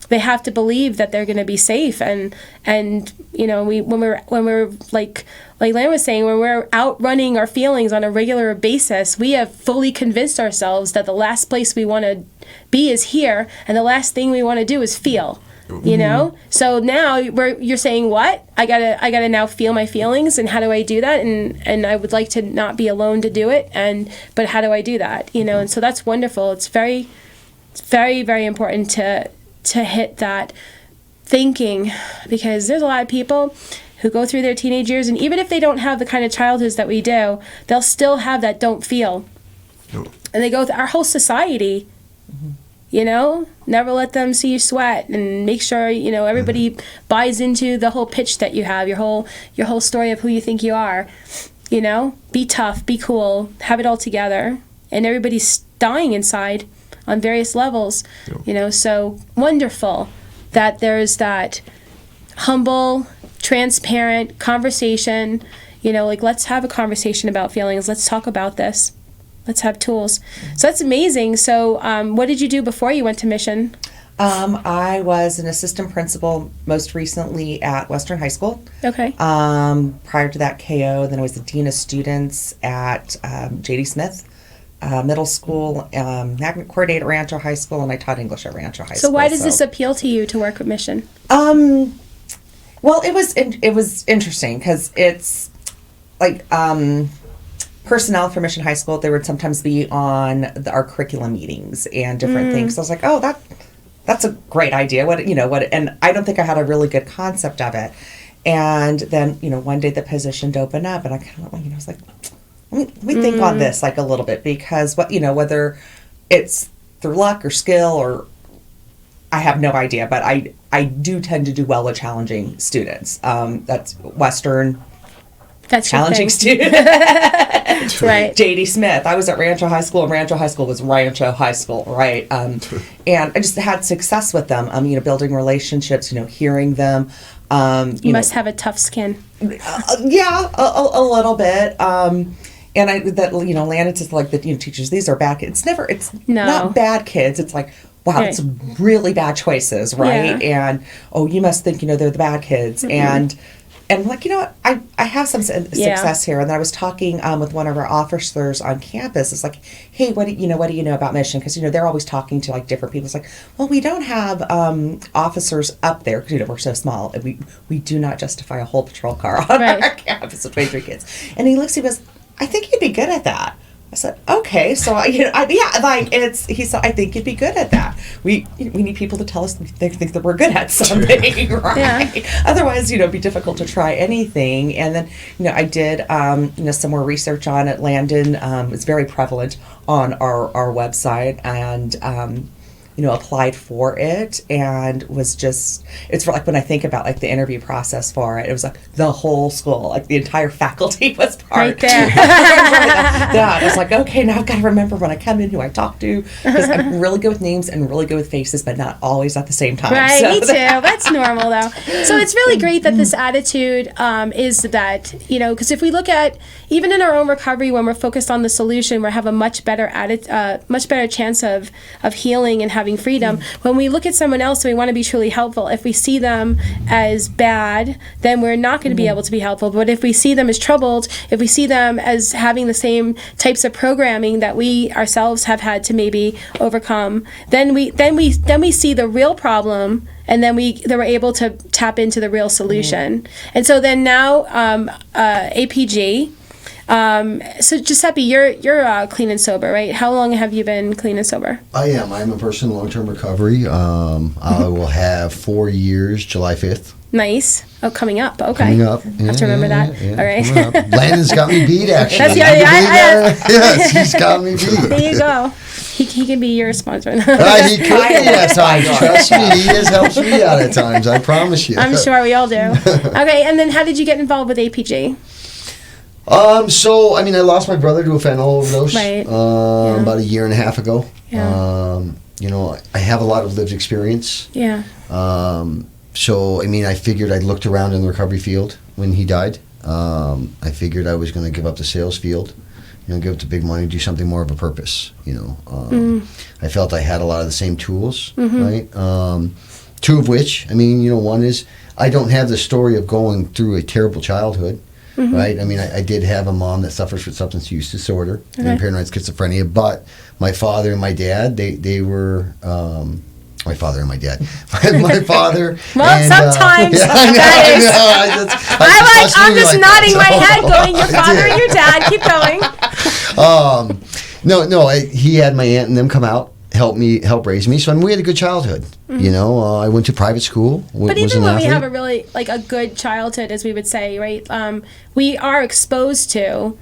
They have to believe that they're going to be safe, and when we're like Lan was saying, when we're outrunning our feelings on a regular basis, we have fully convinced ourselves that the last place we want to be is here, and the last thing we want to do is feel. So now you're saying, what? I gotta now feel my feelings, and how do I do that? And I would like to not be alone to do it, but how do I do that? And so that's wonderful. It's very, very, very important to hit that thinking, because there's a lot of people who go through their teenage years, and even if they don't have the kind of childhoods that we do, they'll still have that don't feel. Yep. And they go through our whole society, never let them see you sweat, and make sure, everybody buys into the whole pitch that you have, your whole story of who you think you are. Be tough, be cool, have it all together, and everybody's dying inside on various levels. Yep. So wonderful that there's that humble, transparent conversation, let's have a conversation about feelings, let's talk about this, let's have tools. So that's amazing. So what did you do before you went to Mission? I was an assistant principal most recently at Western High School. Okay. Prior to that, KO. Then I was the dean of students at J.D. Smith Middle School, magnet coordinator at Rancho High School, and I taught English at Rancho High School. So why does this appeal to you to work with Mission? Well, it was interesting because it's like personnel for Mission High School. They would sometimes be on our curriculum meetings and different things. So I was like, oh, that's a great idea. And I don't think I had a really good concept of it. And then, one day the position opened up, and I kind of, was like, let me think on this like a little bit, because whether it's through luck or skill or I have no idea, but I do tend to do well with challenging students. That's Western. That's challenging student. Right. J.D. Smith. I was at Rancho High School, and Rancho High School was Rancho High School, right? And I just had success with them. Building relationships. Hearing them. You must have a tough skin. Yeah, a little bit. And landed to like the teachers. These are bad kids. It's not bad kids. It's like, wow, right. It's really bad choices, right? Yeah. And you must think they're the bad kids. And I'm like, I have some success here. And then I was talking with one of our officers on campus. It's like, hey, what do you know about Mission? Because they're always talking to like different people. It's like, well, we don't have officers up there because we're so small, and we do not justify a whole patrol car on our campus with 23 kids. And he looks, he goes, I think you'd be good at that. I said, okay. So he said, I think you'd be good at that. We need people to tell us they think that we're good at something, right? Yeah. Otherwise, it'd be difficult to try anything. And then, I did, some more research on it. Landon is very prevalent on our website, and applied for it, and was just, it's like when I think about like the interview process for it, it was like the whole school, like the entire faculty was part. Right there. I was like, okay, now I've got to remember when I come in who I talk to, because I'm really good with names and really good with faces, but not always at the same time. Right, so. Me too. That's normal though. So it's really great that this attitude is that, because if we look at, even in our own recovery, when we're focused on the solution, we have a much better chance of healing and having freedom. When we look at someone else and we want to be truly helpful, if we see them as bad, then we're not going to be able to be helpful. But if we see them as troubled, if we see them as having the same types of programming that we ourselves have had to maybe overcome, then we see the real problem, and then we're able to tap into the real solution. And so then now APG. So Giuseppe, you're clean and sober, right? How long have you been clean and sober? I am. I'm a person in long-term recovery. I will have 4 years, July 5th. Nice. Oh, coming up. Okay. Coming up. I have to remember that. Yeah, all right. Landon's got me beat, actually. That's Yes, he's got me beat. There you go. He can be your sponsor. He could be at times. Trust me, he has helped me out at times. I promise you. I'm sure we all do. Okay, and then how did you get involved with APG? I lost my brother to a fentanyl overdose about a year and a half ago. Yeah. I have a lot of lived experience. Yeah. I figured I'd looked around in the recovery field when he died. I figured I was going to give up the sales field, give up the big money, do something more of a purpose, I felt I had a lot of the same tools, right? Two of which, one is I don't have the story of going through a terrible childhood. Right? I did have a mom that suffers from substance use disorder and paranoid schizophrenia, but my father and my dad, they were, my father and my dad. My father. Well, and, sometimes. I'm just nodding my head going, your father and your dad, keep going. He had my aunt and them come out, help raise me. So we had a good childhood. I went to private school. But even when we have a really a good childhood, as we would say, right? We are exposed to,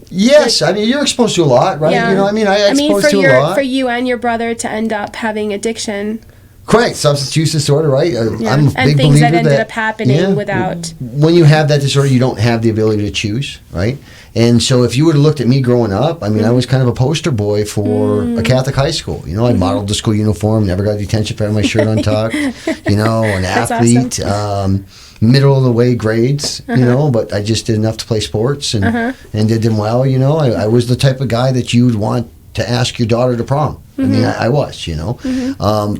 Yes, you're exposed to a lot, right? Yeah. I exposed to a lot. For you and your brother to end up having addiction. Correct, substance use disorder, right? I'm a big and things believer that ended up happening without. When you have that disorder, you don't have the ability to choose, right? And so if you would have looked at me growing up, I was kind of a poster boy for a Catholic high school. I modeled the school uniform, never got detention for having my shirt untucked, an athlete, awesome. Middle of the way grades, but I just did enough to play sports and did them well, I was the type of guy that you would want to ask your daughter to prom. I mean, I was, you know.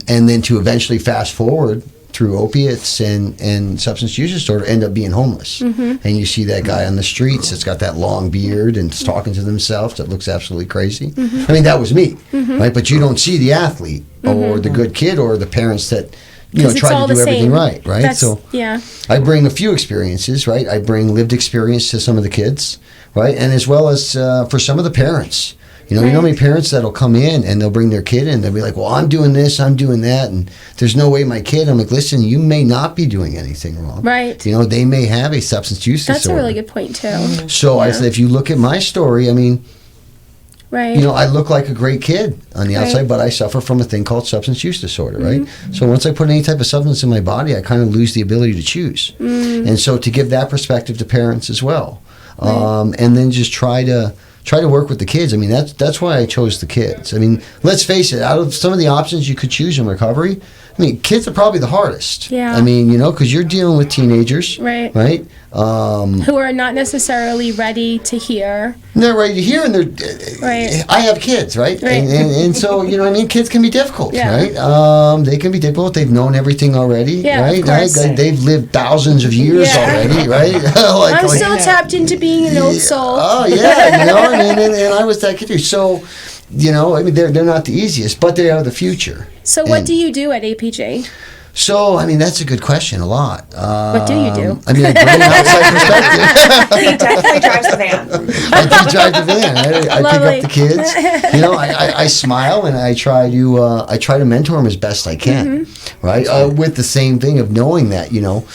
And then to eventually fast forward through opiates and substance use disorder, end up being homeless. And you see that guy on the streets that's got that long beard and is talking to themselves that looks absolutely crazy. I mean, that was me, right? But you don't see the athlete or the good kid or the parents that, you know, 'Cause it's try all to do the everything same. right, right? That's, So yeah. I bring a few experiences, right? I bring lived experience to some of the kids, right? And as well as for some of the parents. You know, you know how many parents that'll come in and they'll bring their kid in. They'll be like, well, I'm doing this, I'm doing that, and there's no way my kid. I'm like, listen, you may not be doing anything wrong. Right. You know, they may have a substance use That's disorder. a really good point, too. So I said, if you look at my story, I mean, Right. you know, I look like a great kid on the outside, Right. but I suffer from a thing called substance use disorder, right? So once I put any type of substance in my body, I kind of lose the ability to choose. And so to give that perspective to parents as well. And then just try to work with the kids. I mean, that's why I chose the kids. I mean, let's face it, out of some of the options you could choose in recovery, I mean, kids are probably the hardest. Yeah. I mean, you know, because you're dealing with teenagers, Right. right? Who are not necessarily ready to hear. They're ready to hear, and they're. Right. I have kids, right? Right. And so, you know, what I mean, kids can be difficult, Yeah. right? They can be difficult. They've known everything already, Yeah, right? of course. They've lived thousands of years Yeah. already, right? I'm still tapped into being an old soul. Oh yeah, you know, and I was that kid too. So, you know, I mean, they're not the easiest, but they are the future. So what And- do you do at APG? So, I mean, that's a good question. A lot. What do you do? I mean, I bring an outside perspective. He definitely drives the van. I do drive the van. I pick Lovely. up the kids. You know, I smile and I try to mentor them as best I can, right? With the same thing of knowing that, you know,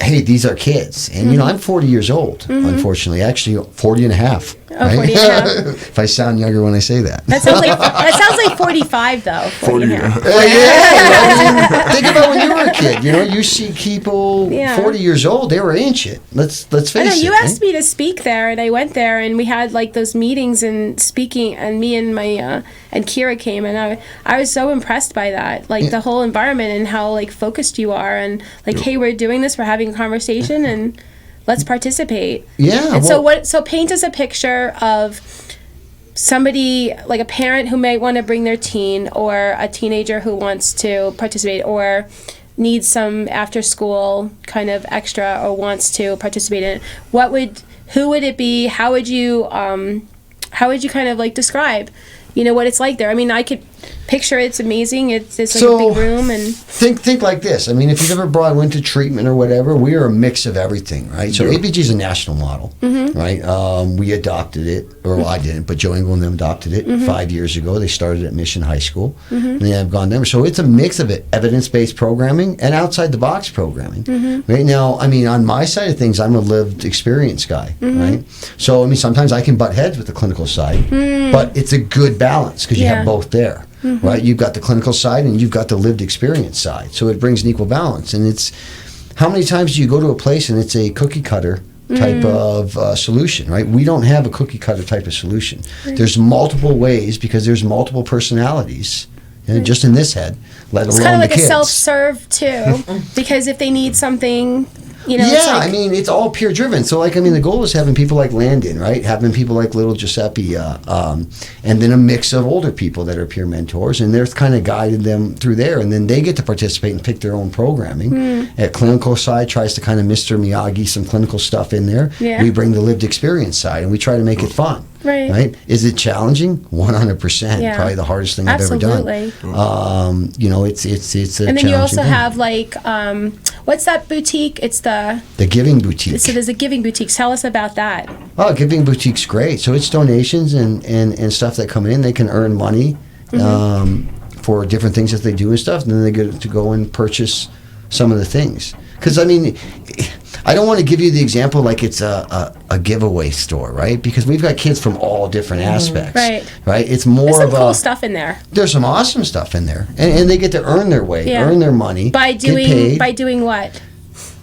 hey, these are kids, and you know, I'm 40 years old. Unfortunately, actually 40 and a half. Oh, 40 and a half. If I sound younger when I say that. That sounds like 45 though. 40 and a half. Yeah, I mean, think about when you were a kid. You know, you see people Yeah. 40 years old; they were ancient. Let's face I know it. you right? asked me to speak there, and I went there, and we had like those meetings and speaking, and me and my and Kira came, and I was so impressed by that, like the whole environment and how like focused you are, and like, hey, we're doing this, we're having a conversation, and let's participate. Yeah. And so paint us a picture of somebody, like a parent who might want to bring their teen, or a teenager who wants to participate, or needs some after school kind of extra, or wants to participate in it. Who would it be? How would you kind of like describe, you know, what it's like there? I mean, I could picture it's amazing. It's like So, a big room, and Think went this. I mean, if you've ever went to treatment or whatever, we are a mix of everything, right? So APG is a national model, right? We adopted it, or well, I didn't, but Joe Engel and them adopted it 5 years ago. They started at Mission High School, and they have gone there. So it's a mix of it, evidence-based programming and outside-the-box programming. Right now, I mean, on my side of things, I'm a lived experience guy, right? So, I mean, sometimes I can butt heads with the clinical side, but it's a good balance because you Yeah. have both there. Right, you've got the clinical side and you've got the lived experience side, so it brings an equal balance. And it's how many times do you go to a place and it's a cookie cutter type of solution, right? We don't have a cookie cutter type of solution. There's multiple ways because there's multiple personalities, just in this head, let it's alone kind of the like a kids. self-serve too, because if they need something, you know, it's Yeah, like, I mean, it's all peer driven. So, like, I mean, the goal is having people like Landon, right? Having people like little Giuseppe, and then a mix of older people that are peer mentors, and they're kind of guiding them through there, and then they get to participate and pick their own programming. At clinical side, tries to kind of Mr. Miyagi some clinical stuff in there. Yeah. We bring the lived experience side, and we try to make it fun. Right. Is it challenging? 100%. Yeah. Probably the hardest thing Absolutely. I've ever done. You know, it's a And then you also challenging thing. have like, what's that boutique? It's the Giving Boutique. so there's a giving boutique. Tell us about that. Oh, Giving Boutique's great. So it's donations and stuff that come in. They can earn money for different things that they do and stuff, and then they get to go and purchase some of the things. Because, I mean, I don't want to give you the example like it's a giveaway store, right? Because we've got kids from all different aspects. Right? It's more There's some of cool stuff in there. There's some awesome stuff in there. And they get to earn their way, Yeah. earn their money. By get paid. doing what?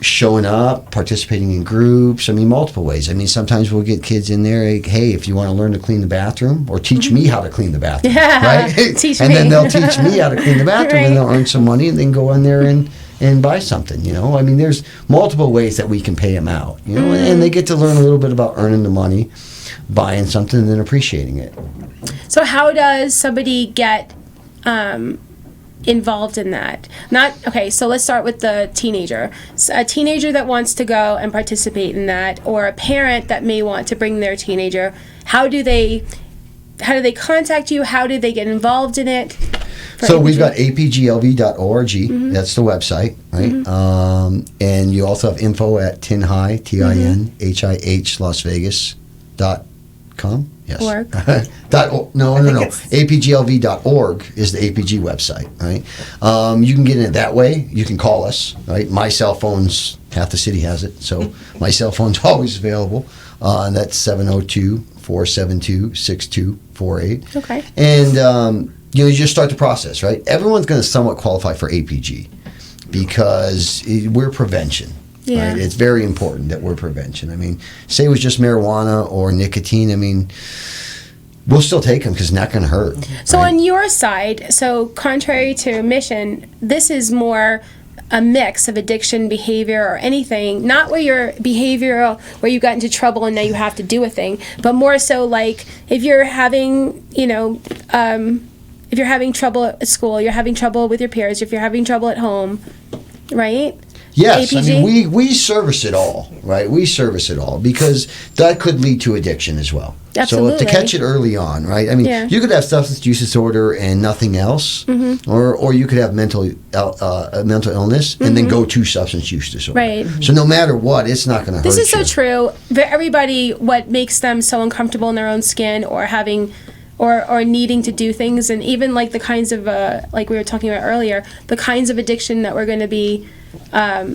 Showing up, participating in groups. I mean, multiple ways. I mean, sometimes we'll get kids in there, like, hey, if you want to learn to clean the bathroom, or teach me how to clean the bathroom, Yeah, right? teach and me. then they'll teach me how to clean the bathroom, and Right. they'll earn some money, and then go in there and buy something, you know? I mean, there's multiple ways that we can pay them out, you know? And they get to learn a little bit about earning the money. buying something and then appreciating it. So how does somebody get involved in that? So let's start with the teenager. So a teenager that wants to go and participate in that, or a parent that may want to bring their teenager. How do they contact you? How do they get involved in it? So we've got apglv.org. That's the website, right? And you also have info at tinhih, TINHIH, Las Vegas.com. Yes. Org. No. APGLV.org is the APG website, right? You can get in it that way. You can call us, right? My cell phone's, half the city has it, so my cell phone's always available. And that's 702-472-6248. Okay. And, you just start the process, right? Everyone's going to somewhat qualify for APG because we're prevention. Yeah. Right? It's very important that we're prevention. I mean, say it was just marijuana or nicotine. I mean, we'll still take them because it's not going to hurt. So right? on your side, so contrary to mission, this is more a mix of addiction, behavior, or anything, not where you're behavioral, where you got into trouble and now you have to do a thing, but more so like if you're having, if you're having trouble at school, you're having trouble with your peers, if you're having trouble at home, right? Yes, APG? I mean, we service it all, right? We service it all because that could lead to addiction as well. Absolutely. So to catch it early on, right? I mean, you could have substance use disorder and nothing else, or you could have mental illness and then go to substance use disorder. Right. So no matter what, it's not going to hurt you. This is so true. Everybody, what makes them so uncomfortable in their own skin or having or needing to do things, and even like the kinds of like we were talking about earlier, the kinds of addiction that we're going to be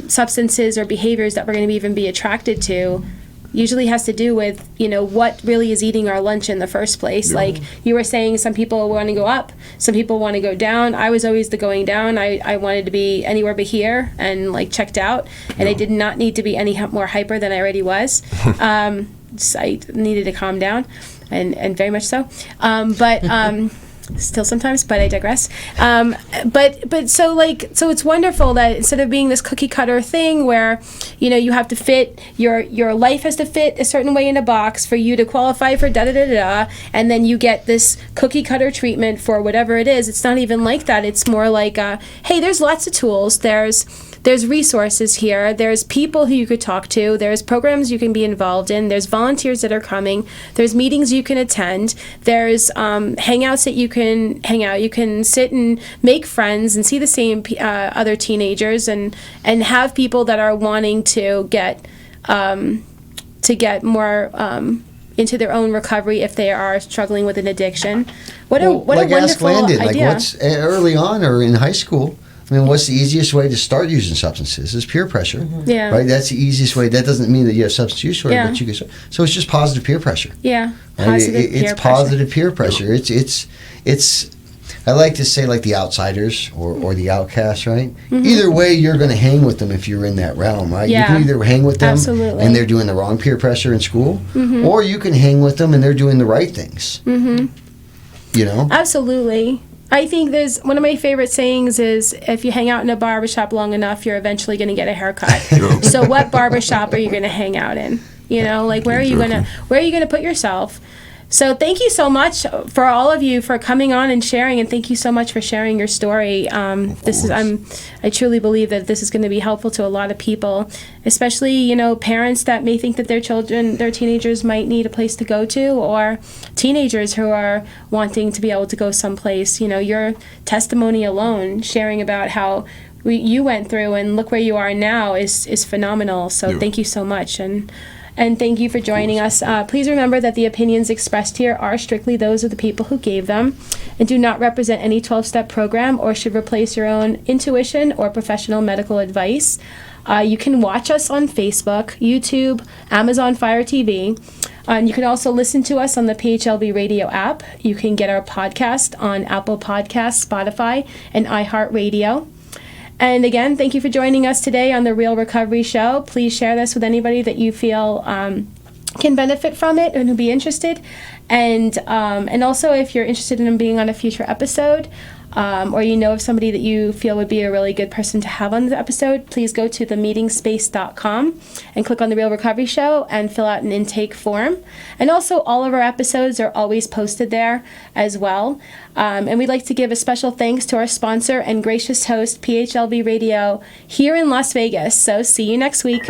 substances or behaviors that we're going to even be attracted to usually has to do with what really is eating our lunch in the first place. Like you were saying, some people want to go up, some people want to go down. I was always the going down. I wanted to be anywhere but here and like checked out, and I did not need to be any more hyper than I already was. So I needed to calm down, and very much so. But still sometimes, but I digress. But so it's wonderful that instead of being this cookie cutter thing where you have to fit your life has to fit a certain way in a box for you to qualify for da da da da, and then you get this cookie cutter treatment for whatever it is. It's not even like that. It's more like hey, there's lots of tools. There's resources here. There's people who you could talk to. There's programs you can be involved in. There's volunteers that are coming. There's meetings you can attend. There's hangouts that you can hang out. You can sit and make friends and see the same other teenagers and have people that are wanting to get more into their own recovery if they are struggling with an addiction. What a wonderful Ask Landon, idea. like what's early on or in high school. I mean, what's the easiest way to start using substances? Is peer pressure. Yeah. Right? That's the easiest way. That doesn't mean that you have substance use disorder, but you can. So it's just positive peer pressure. Yeah. Right? It's positive peer pressure. It's I like to say like the outsiders or the outcasts, right? Either way, you're going to hang with them if you're in that realm, right? Yeah. You can either hang with them and they're doing the wrong peer pressure in school, or you can hang with them and they're doing the right things. Absolutely. I think there's one of my favorite sayings is if you hang out in a barbershop long enough, you're eventually going to get a haircut. So what barbershop are you going to hang out in? Like where are you going to put yourself? So thank you so much for all of you for coming on and sharing, and thank you so much for sharing your story. I truly believe that this is going to be helpful to a lot of people, especially parents that may think that their teenagers might need a place to go to, or teenagers who are wanting to be able to go someplace. Your testimony alone, sharing about how you went through and look where you are now is phenomenal. So thank you so much. And thank you for joining us. Please remember that the opinions expressed here are strictly those of the people who gave them and do not represent any 12-step program or should replace your own intuition or professional medical advice. You can watch us on Facebook, YouTube, Amazon Fire TV. And you can also listen to us on the PHLB radio app. You can get our podcast on Apple Podcasts, Spotify, and iHeartRadio. And again, thank you for joining us today on the Real Recovery Show. Please share this with anybody that you feel can benefit from it and who'd be interested. And also, if you're interested in being on a future episode, or you know of somebody that you feel would be a really good person to have on the episode, please go to themeetingspace.com and click on the Real Recovery Show and fill out an intake form. And also, all of our episodes are always posted there as well. And we'd like to give a special thanks to our sponsor and gracious host, PHLV Radio, here in Las Vegas. So see you next week.